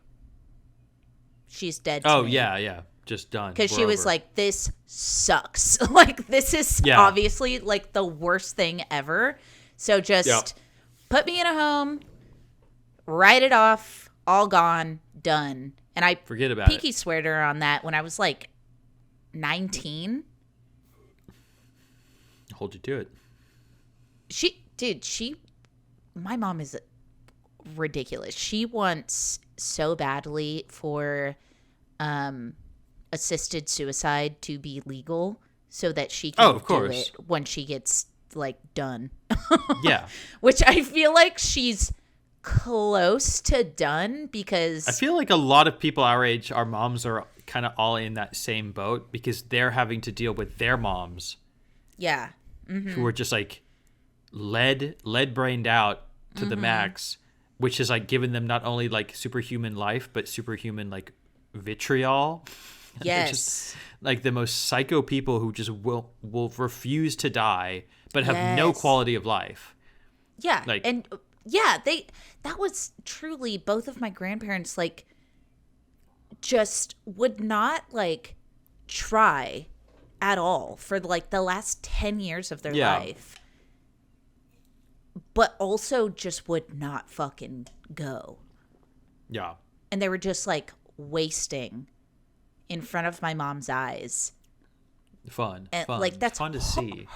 She's dead to me. Yeah. Just done. Because she We're was over. like, this sucks. Like, this is obviously like the worst thing ever. So just put me in a home, write it off, all gone, done. And I forget about pinky swear to her on that when I was like 19. Hold you to it. My mom is ridiculous. She wants so badly for assisted suicide to be legal so that she can do it when she gets like done. Yeah. Which I feel like she's close to done, because I feel like a lot of people our age, our moms are kind of all in that same boat because they're having to deal with their moms. Yeah. Who are just like lead brained out to the max, which has like given them not only like superhuman life, but superhuman like vitriol. Yes. Just, like the most psycho people who just will refuse to die, but have no quality of life. Yeah. Like, and yeah, that was truly both of my grandparents, like, just would not like try at all for like the last 10 years of their life, but also just would not fucking go. Yeah. And they were just like wasting in front of my mom's eyes. Fun. Like, that's fun to see.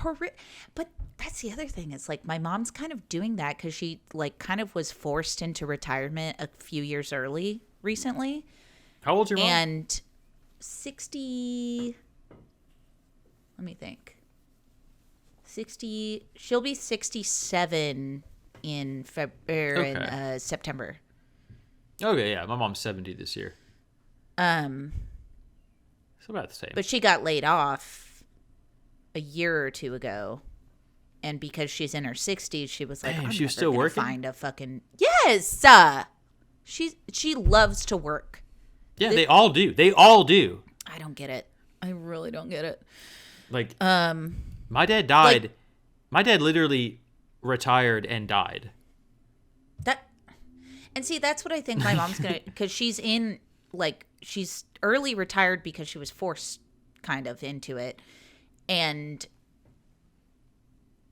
But that's the other thing. It's like my mom's kind of doing that because she like kind of was forced into retirement a few years early recently. How old's your mom? And 60. Let me think. 60. She'll be 67 in September. Okay, yeah. My mom's 70 this year. It's about the same. But she got laid off a year or two ago. And because she's in her 60s, she was like, I'm she never was still gonna working? find a fucking... Yes! She loves to work. Yeah, they all do. They all do. I don't get it. I really don't get it. Like, my dad died. Like, my dad literally retired and died. And see, that's what I think my mom's gonna, because she's she's early retired because she was forced kind of into it, and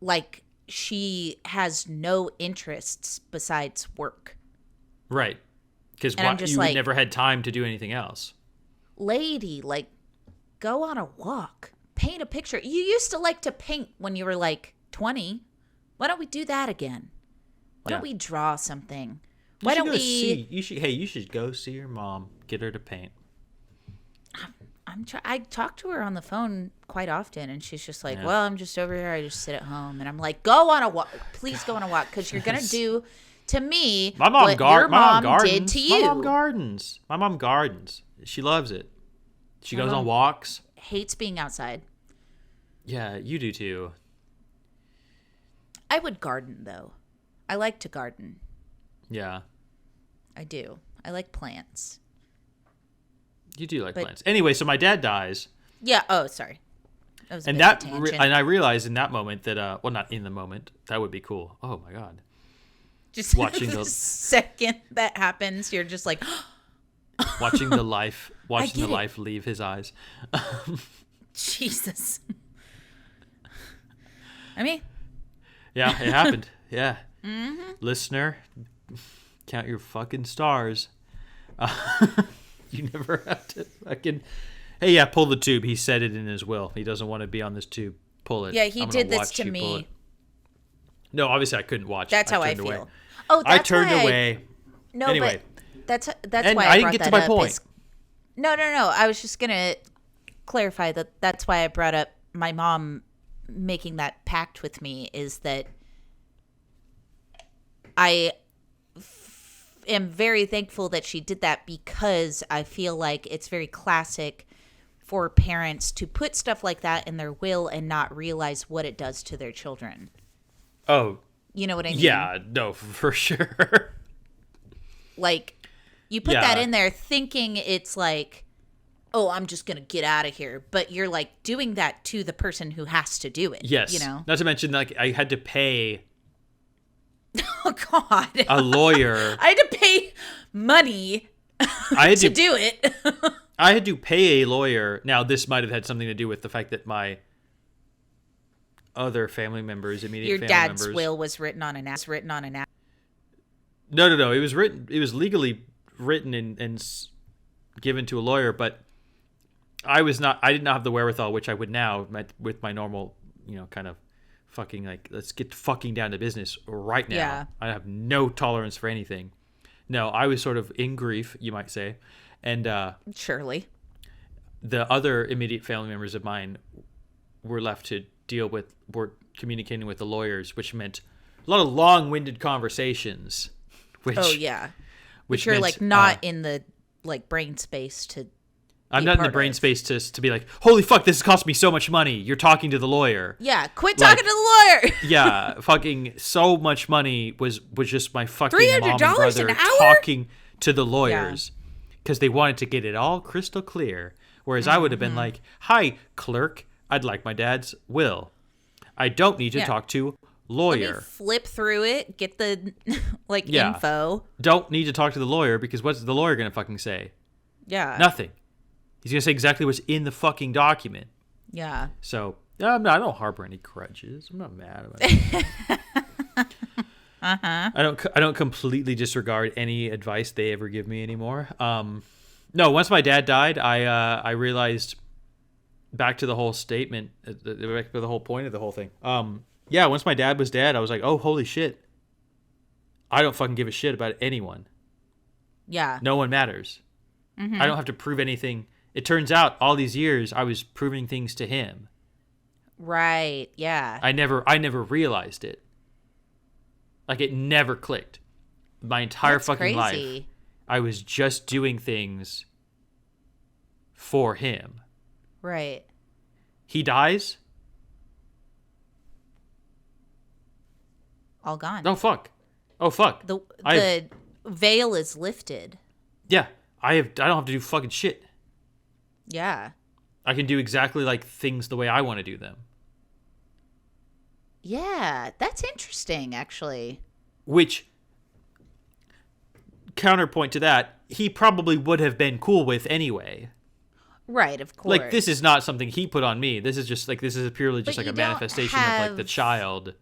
like she has no interests besides work. Right, because you like, never had time to do anything else. Lady, like, go on a walk, paint a picture. You used to like to paint when you were like 20. Why don't we do that again? Why don't we draw something? Why don't we? You should go see your mom. Get her to paint. I talk to her on the phone quite often, and she's just like, "Well, I'm just over here. I just sit at home." And I'm like, "Go on a walk, please. Go on a walk, because you're gonna do to me my mom what your mom gardens. did to you." My mom gardens. She loves it. She goes on walks. Hates being outside. Yeah, you do too. I would garden though. I like to garden. Yeah. I do. I like plants. You do like plants. Anyway, so my dad dies. Yeah. Oh, sorry. That was and I realized in that moment that well, not in the moment. That would be cool. Oh my god. Just watching the second that happens, you're just like watching the life leave his eyes. Jesus. I mean, yeah, it happened. Yeah. Mm-hmm. Listener, count your fucking stars. You never have to fucking... Hey, yeah, pull the tube. He said it in his will. He doesn't want to be on this tube. Pull it. Yeah, he did this to me. No, obviously I couldn't watch. That's how I feel. Away. Oh, that's I turned away. No, anyway. But that's and why I I didn't brought get that to my up. point. No. I was just gonna clarify that's why I brought up my mom making that pact with me, is that I am very thankful that she did that, because I feel like it's very classic for parents to put stuff like that in their will and not realize what it does to their children. Oh. You know what I mean? Yeah, no, for sure. Like, you put that in there thinking it's like, oh, I'm just going to get out of here. But you're like doing that to the person who has to do it. Yes. You know? Not to mention, like, I had to pay Oh, God. a lawyer. I had to pay money to do it. I had to pay a lawyer. Now, this might have had something to do with the fact that my other family members, immediate Your family dad's members, will was written on an app. No. It was written. It was legally written and given to a lawyer, but I was not. I did not have the wherewithal, which I would now with my normal, kind of fucking like, let's get fucking down to business right now. Yeah. I have no tolerance for anything. No, I was sort of in grief, you might say, and Surely. the other immediate family members of mine were left to were communicating with the lawyers, which meant a lot of long-winded conversations. Which, oh yeah, which you're meant, like not in the like brain space to. I'm not in the brain space to be like, holy fuck, this has cost me so much money. You're talking to the lawyer. Yeah, quit talking to the lawyer. Yeah, fucking so much money was just my fucking mom and $300 brother an hour? talking to the lawyers because they wanted to get it all crystal clear. Whereas I would have been like, hi, clerk, I'd like my dad's will. I don't need to talk to lawyer. Let me flip through it, get the info. Don't need to talk to the lawyer because what's the lawyer going to fucking say? Yeah. Nothing. He's going to say exactly what's in the fucking document. Yeah. So, I don't harbor any grudges. I'm not mad about it. I don't completely disregard any advice they ever give me anymore. No, once my dad died, I realized, back to the whole statement, back to the whole point of the whole thing. Once my dad was dead, I was like, oh, holy shit. I don't fucking give a shit about anyone. Yeah. No one matters. Mm-hmm. I don't have to prove anything. It turns out all these years I was proving things to him. Right. Yeah. I never realized it. Like, it never clicked. My entire That's fucking crazy. life, I was just doing things for him. Right. He dies. All gone. Oh fuck. The veil is lifted. Yeah. I don't have to do fucking shit. Yeah. I can do exactly like things the way I want to do them. Yeah, that's interesting, actually. Which, counterpoint to that, he probably would have been cool with anyway. Right, of course. Like, this is not something he put on me. This is just like, this is purely just But like a you don't manifestation of like the child.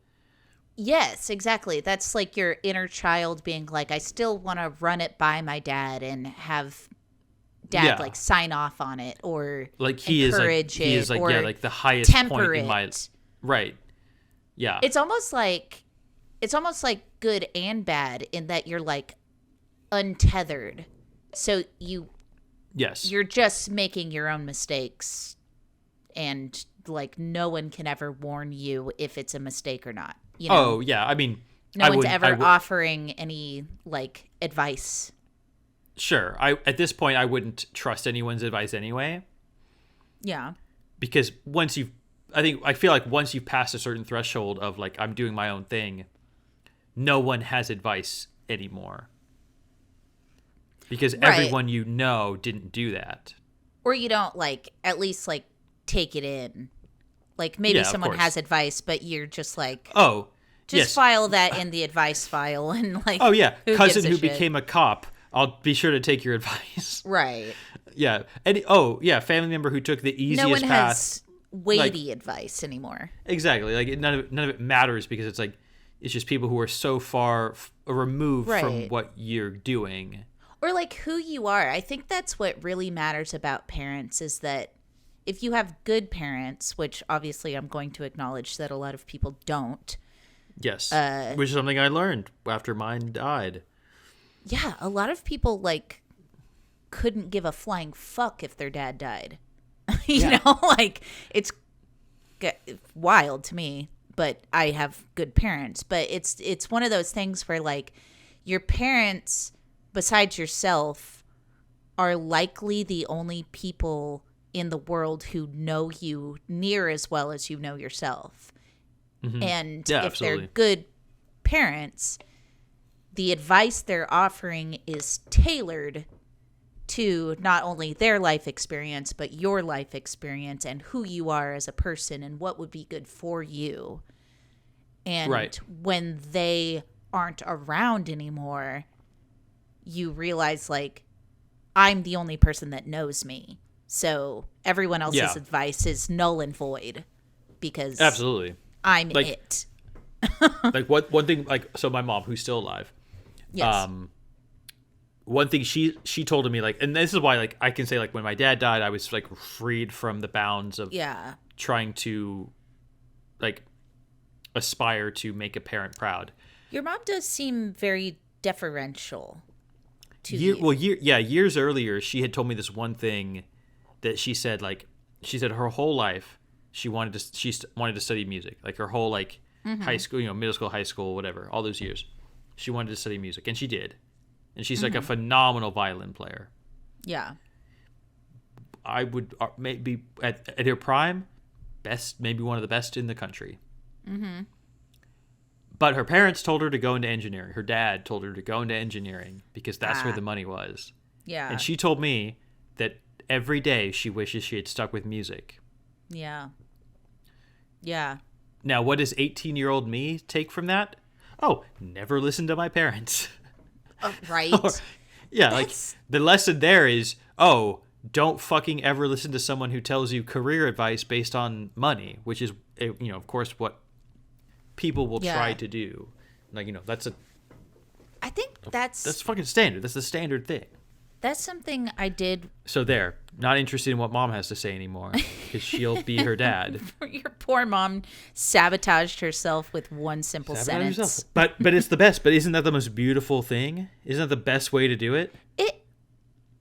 Yes, exactly. That's like your inner child being like, I still want to run it by my dad and have dad like sign off on it or like he encourage is like or like the highest temper point in my it. right. Yeah. It's almost like good and bad in that you're like untethered. So you're just making your own mistakes and like no one can ever warn you if it's a mistake or not. You know? Oh, yeah. I mean, no one's ever offering any like advice. Sure. At this point I wouldn't trust anyone's advice anyway. Yeah. Because I feel like once you've passed a certain threshold of like I'm doing my own thing, no one has advice anymore. Because everyone you know didn't do that. Or you don't like at least like take it in. Like maybe someone has advice, but you're just like, oh, just file that in the advice file and like, oh yeah, cousin who shit? became a cop. I'll be sure to take your advice. Right. Yeah. And family member who took the easiest path. No one has weighty advice anymore. Exactly. Like none of it matters because it's like it's just people who are so far removed from what you're doing. Or like who you are. I think that's what really matters about parents is that if you have good parents, which obviously I'm going to acknowledge that a lot of people don't. Yes. Which is something I learned after mine died. Yeah, a lot of people like couldn't give a flying fuck if their dad died. you know, like it's wild to me, but I have good parents. But it's one of those things where like your parents, besides yourself, are likely the only people in the world who know you near as well as you know yourself. Mm-hmm. And if absolutely. they're good parents, the advice they're offering is tailored to not only their life experience, but your life experience and who you are as a person and what would be good for you. And Right. when they aren't around anymore, you realize, like, I'm the only person that knows me. So everyone else's Yeah. advice is null and void because Absolutely. I'm Like- it. Like one thing, like, so my mom, who's still alive, Yes. one thing she told me, like, and this is why, like, I can say, like, when my dad died, I was, like, freed from the bounds of Yeah. trying to, like, aspire to make a parent proud. Your mom does seem very deferential to you. Years earlier, she had told me this one thing that she said, like, she said her whole life she wanted to study music, like her whole, like, high school, middle school, high school, whatever, all those years, she wanted to study music, and she did, and she's like a phenomenal violin player. Yeah. I would maybe at her prime, maybe one of the best in the country. But her parents told her to go into engineering. Her dad told her to go into engineering because that's where the money was. Yeah. And she told me that every day she wishes she had stuck with music. Yeah. Yeah. Now, what does 18-year-old me take from that? Oh, never listen to my parents. Right. Yeah, That's- like, the lesson there is, oh, don't fucking ever listen to someone who tells you career advice based on money, which is, of course, what people will try to do. Like, that's I think that's fucking standard. That's the standard thing. something I did. So there, not interested in what mom has to say anymore because she'll be her dad. Your poor mom sabotaged herself with one simple Sabotage sentence. yourself. But it's the best. But isn't that the most beautiful thing? Isn't that the best way to do it?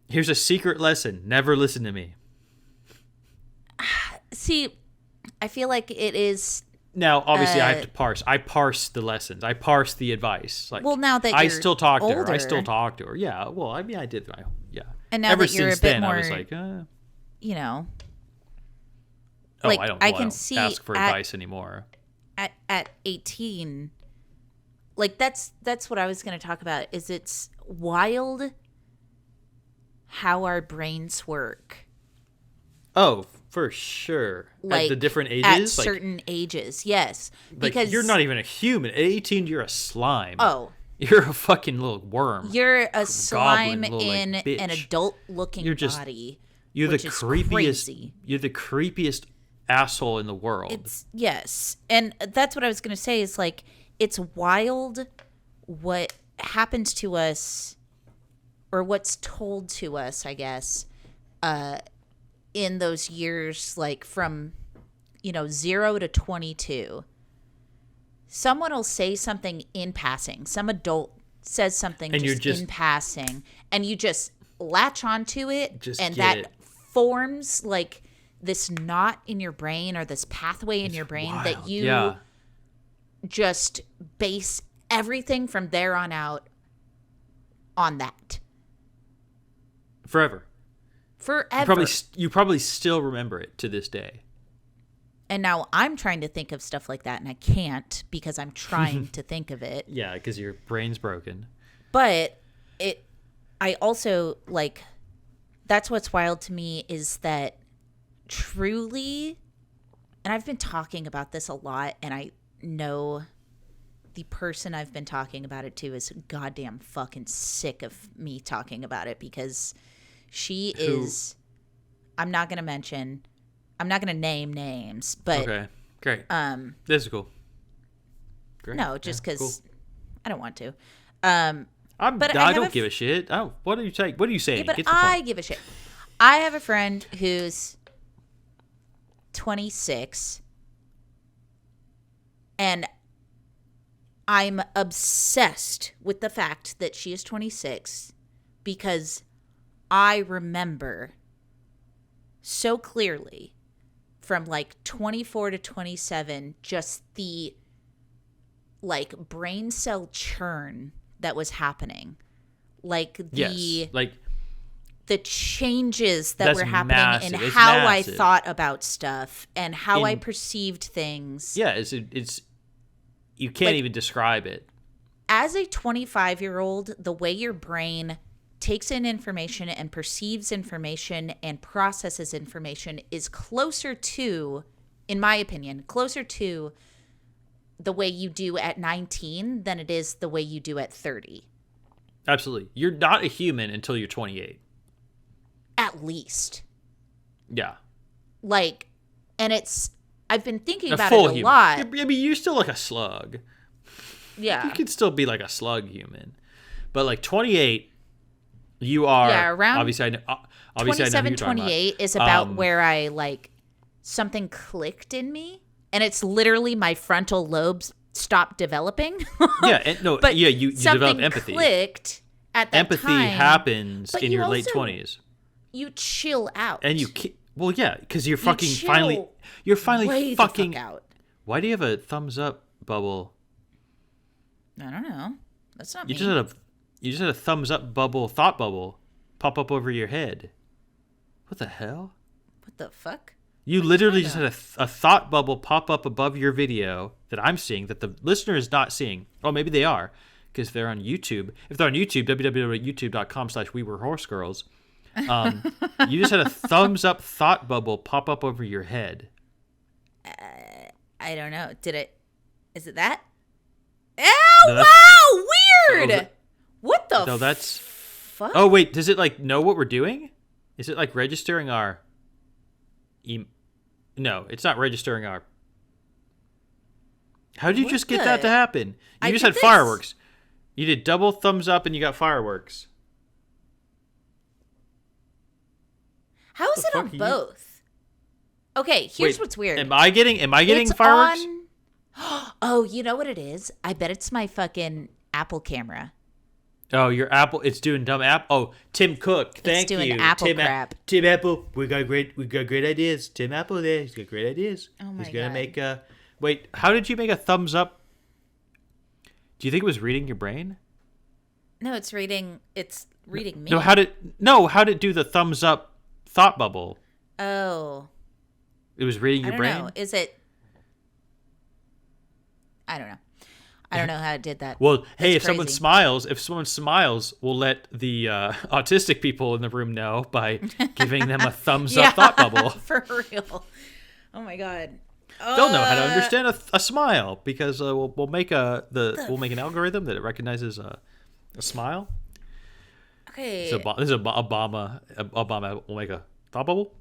Here's a secret lesson. Never listen to me. See, I feel like it is. Now, obviously, I have to parse. I parse the lessons. I parse the advice. Like, Well, now that I you're still talk to her. I older- still talk to her. Yeah. Well, I mean, I did. Yeah. And now Ever that you're since a bit then, I was more- like, You know, oh, like, I don't. I well, can don't see ask for at- advice anymore. at 18, like that's what I was going to talk about. Is it's wild how our brains work. Oh, for sure. Like At the different at ages, like, certain ages, yes. like, Because you're not even a human. At 18, you're a slime. Oh, You're a fucking little worm. you're a slime little, like, in bitch. an adult-looking You're just- body. You're the which is creepiest. crazy. You're the creepiest asshole in the world. It's yes, and that's what I was going to say. Is like it's wild what happens to us, or what's told to us, I guess, in those years, like from 0 to 22. Someone will say something in passing. Some adult says something And you're just just- in passing, and you just latch onto it, Just and get that it. forms like this knot in your brain or this pathway in your brain that Wild. you Yeah. just base everything from there on out on that Forever. forever. You probably still remember it to this day. And now I'm trying to think of stuff like that, and I can't because I'm trying to think of it. Yeah, because your brain's broken. But I also, like, that's what's wild to me is that truly, and I've been talking about this a lot, and I know the person I've been talking about it to is goddamn fucking sick of me talking about it because she is, I'm not going to name names, but Okay, great. This is cool. Great. no, just Yeah, because cool. I don't want to. But I I have don't a give a shit. Oh, what are you saying? What are you saying? Yeah, but Get to the I point. give a shit. I have a friend who's 26, and I'm obsessed with the fact that she is 26 because I remember so clearly from like 24 to 27 just the like brain cell churn that was happening, like Yes, like, the changes that That's were happening massive. in It's how massive. I thought about stuff and how I In- perceived things. yeah, it's you can't Like- even describe it. As a 25-year-old, the way your brain takes in information and perceives information and processes information is closer to, in my opinion, closer to the way you do at 19 than it is the way you do at 30. Absolutely. You're not a human until you're 28. At least. Yeah. Like, and I've been thinking about full it a human. lot. I mean, you're still like a slug. Yeah. You could still be like a slug human. But like 28, you are. Yeah, around obviously, I know who 27, you're talking 28 about. is about where I like something clicked in me. And it's literally my frontal lobes stopped developing. Yeah, and no, but yeah, you develop empathy. Something clicked at that empathy time. happens But in you your late also- 20s. You chill out. And well, yeah, because you're fucking chill you're finally way fucking the fuck out. Why do you have a thumbs up bubble? I don't know. That's not You me. just had a thumbs up thought bubble pop up over your head. What the hell? What the fuck? You literally just had a thought bubble pop up above your video that I'm seeing that the listener is not seeing. Oh, maybe they are, because they're on YouTube. If they're on YouTube, www.youtube.com/wewerehorseGirls. You just had a thumbs up thought bubble pop up over your head. I don't know. Is it that? No, Oh, wow! Weird! Oh, What the No, that's... fuck? Oh, wait, does it, like, know what we're doing? Is it, like, registering our... No, it's not registering our... How did you just get that to happen? You just had fireworks. You did double thumbs up and you got fireworks. How is it on both? Okay, here's what's weird. Am I getting It's fireworks? Oh, you know what it is? I bet it's my fucking Apple camera. Oh, your Apple, it's doing dumb app. Oh, Tim Cook, thank you. It's doing Apple crap. Tim Apple, we got great ideas. Tim Apple there, he's got great ideas. Oh my He's gonna God. make wait, how did you make a thumbs up? Do you think it was reading your brain? No, it's reading me. No, how did it do the thumbs up thought bubble? Oh. It was reading your I don't brain? know. Is it? I don't know. I don't know how it did that. Well, hey, That's if someone smiles, we'll let the autistic people in the room know by giving them a thumbs up thought bubble. For real. Oh my God. They'll know how to understand a smile because we'll make an algorithm that it recognizes a smile. Okay. So this is Obama. Obama will make a thought bubble,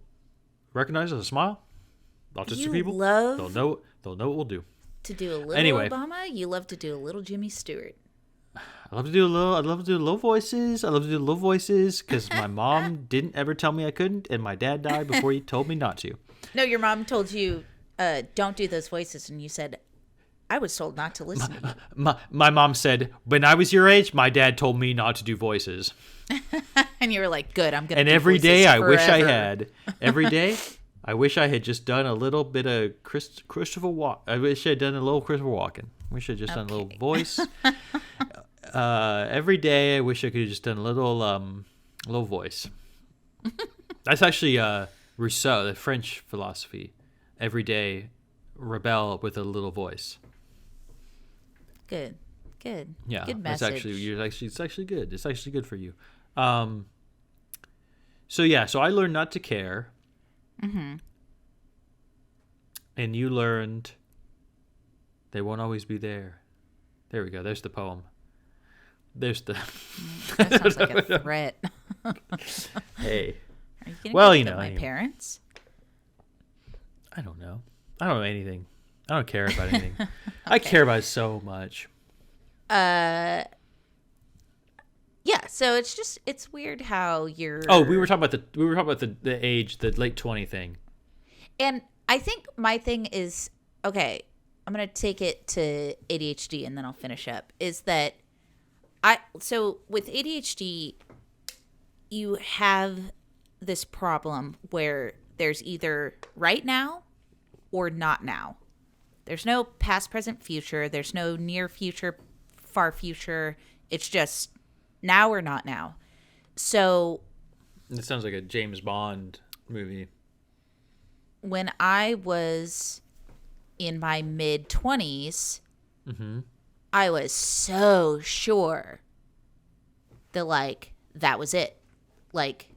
recognizes a smile. Autistic people, they'll know what we'll do. To do a little Obama, you love to do a little Jimmy Stewart. I love to do little voices. I love to do little voices because my mom didn't ever tell me I couldn't, and my dad died before he told me not to. No, your mom told you, don't do those voices, and you said, I was told not to listen to you. My mom said, when I was your age, my dad told me not to do voices. And you were like, good, I'm going to And do every voices day I forever. wish I had. Every day I wish I had just done a little bit of Christopher Walken. I wish I had done a little Christopher Walken. I wish I had just done a little voice. Every day I wish I could have just done a little voice. That's actually Rousseau, the French philosophy. Every day rebel with a little voice. Good. Yeah, Good it's message. actually good. It's actually good for you. So I learned not to care. Mm-hmm. And you learned they won't always be there. There we go. There's the poem. There's the... That sounds like a threat. Hey. Are you going Well, to you know, my anyway. parents? I don't know. I don't know anything. I don't care about anything. I care about it so much. Yeah, so it's weird how you're... Oh, we were talking about the age, the late 20 thing. And I think my thing is, okay, I'm going to take it to ADHD and then I'll finish up, is that so with ADHD, you have this problem where there's either right now or not now. There's no past, present, future. There's no near future, far future. It's just now or not now. So It sounds like a James Bond movie. when I was in my mid-20s, I was so sure that, like, that was it. Like,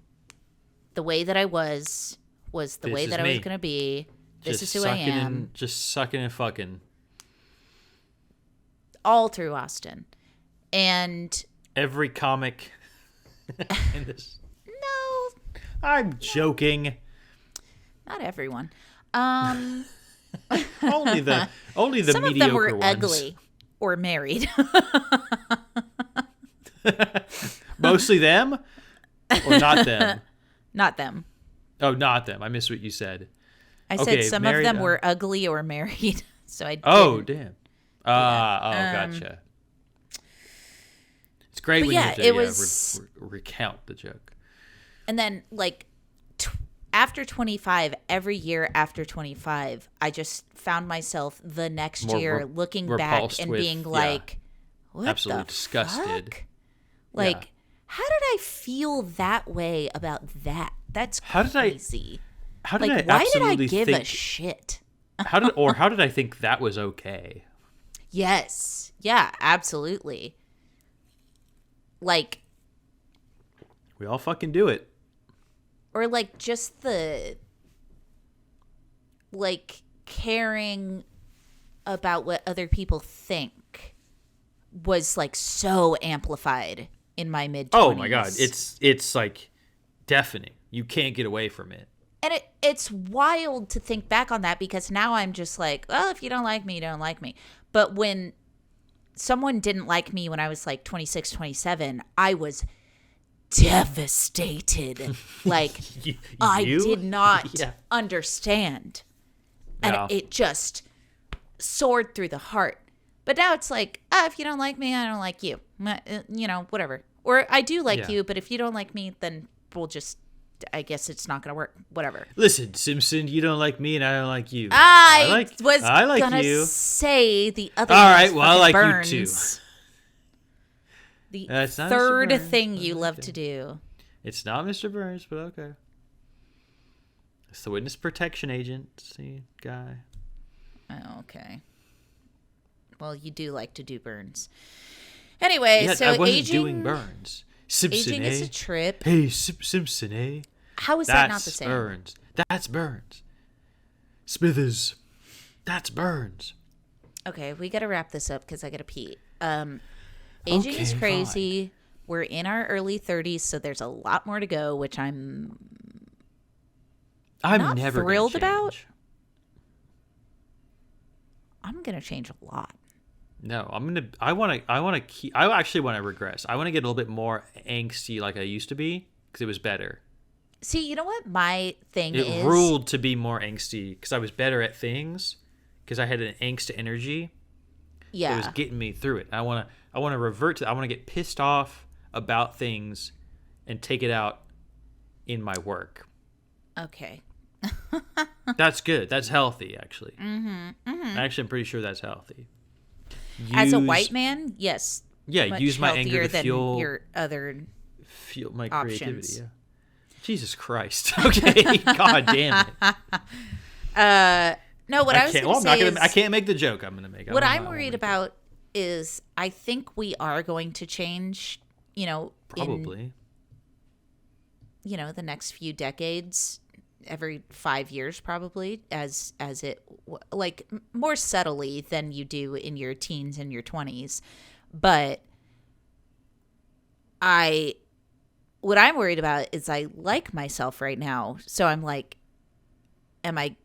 the way that I was the way that I was going to be. This is who I am. Just sucking and fucking. All through Austin. And every comic in this. No. I'm joking. Not everyone. only the some mediocre of them were ones. ugly or married. Mostly them? Or not them? Not them. Oh, not them. I missed what you said. I said some of them were ugly or married. So I didn't. Oh, damn. Gotcha. It's great when you have to recount the joke. And then, like, after 25, every year after 25, I just found myself the next year looking back and being like, what absolutely the disgusted. Fuck? Like, how did I feel that way about that? That's crazy. How did I why did I absolutely give think, a shit? how did I think that was okay? Yes. Yeah, absolutely. Like, we all fucking do it. Or like just the like caring about what other people think was like so amplified in my mid-20s. Oh my god, it's like deafening. You can't get away from it. And it's wild to think back on that because now I'm just like, well, if you don't like me, you don't like me. But when someone didn't like me when I was like 26, 27, I was devastated. Like, I did not understand. And it just soared through the heart. But now it's like, if you don't like me, I don't like you. You know, whatever. Or I do like you, but if you don't like me, then we'll just, I guess it's not going to work. Whatever. Listen, Simpson, you don't like me and I don't like you. I was going to say the other all right, well, I like Burns. you too. The third thing you love to do. It's not Mr. Burns, but okay. It's the witness protection agency guy. Oh, okay. Well, you do like to do Burns. Anyway, so I wasn't aging, doing Burns. Simpson, aging is a trip. Hey, Simpson, eh? How is that not the same? Burns. That's Burns. Smithers. That's Burns. Okay, we got to wrap this up because I got to pee. Aging is crazy. Fine. We're in our early 30s, so there's a lot more to go, which I'm not never thrilled about. I'm gonna change a lot. No, I actually want to regress. I want to get a little bit more angsty like I used to be because it was better. See, you know what my thing is? It ruled to be more angsty because I was better at things because I had an angst energy. Yeah, it was getting me through it. I want to revert to. I want to get pissed off about things and take it out in my work. Okay. That's good. That's healthy, actually. Mm-hmm. Mm-hmm. Actually, I'm pretty sure that's healthy. As a white man, yes. Yeah, use my anger to fuel your other my options. creativity. Yeah. Jesus Christ. Okay. God damn it. No, what I was going to say is... I can't make the joke I'm going to make. What I'm worried about is I think we are going to change, probably. In, the next few decades, every 5 years probably, as it, like, more subtly than you do in your teens and your 20s. But what I'm worried about is I like myself right now. So I'm like, am I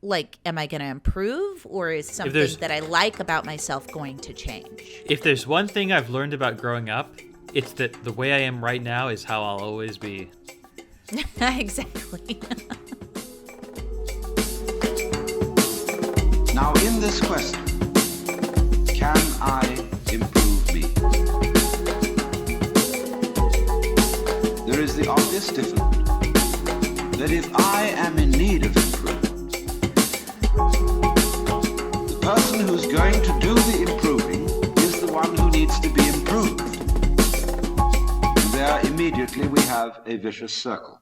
going to improve, or is something that I like about myself going to change? If there's one thing I've learned about growing up, it's that the way I am right now is how I'll always be. Exactly. Now, in this question, can I improve me? There is the obvious difficulty that if I am in need of improvement, the person who's going to do the improving is the one who needs to be improved. And there immediately we have a vicious circle.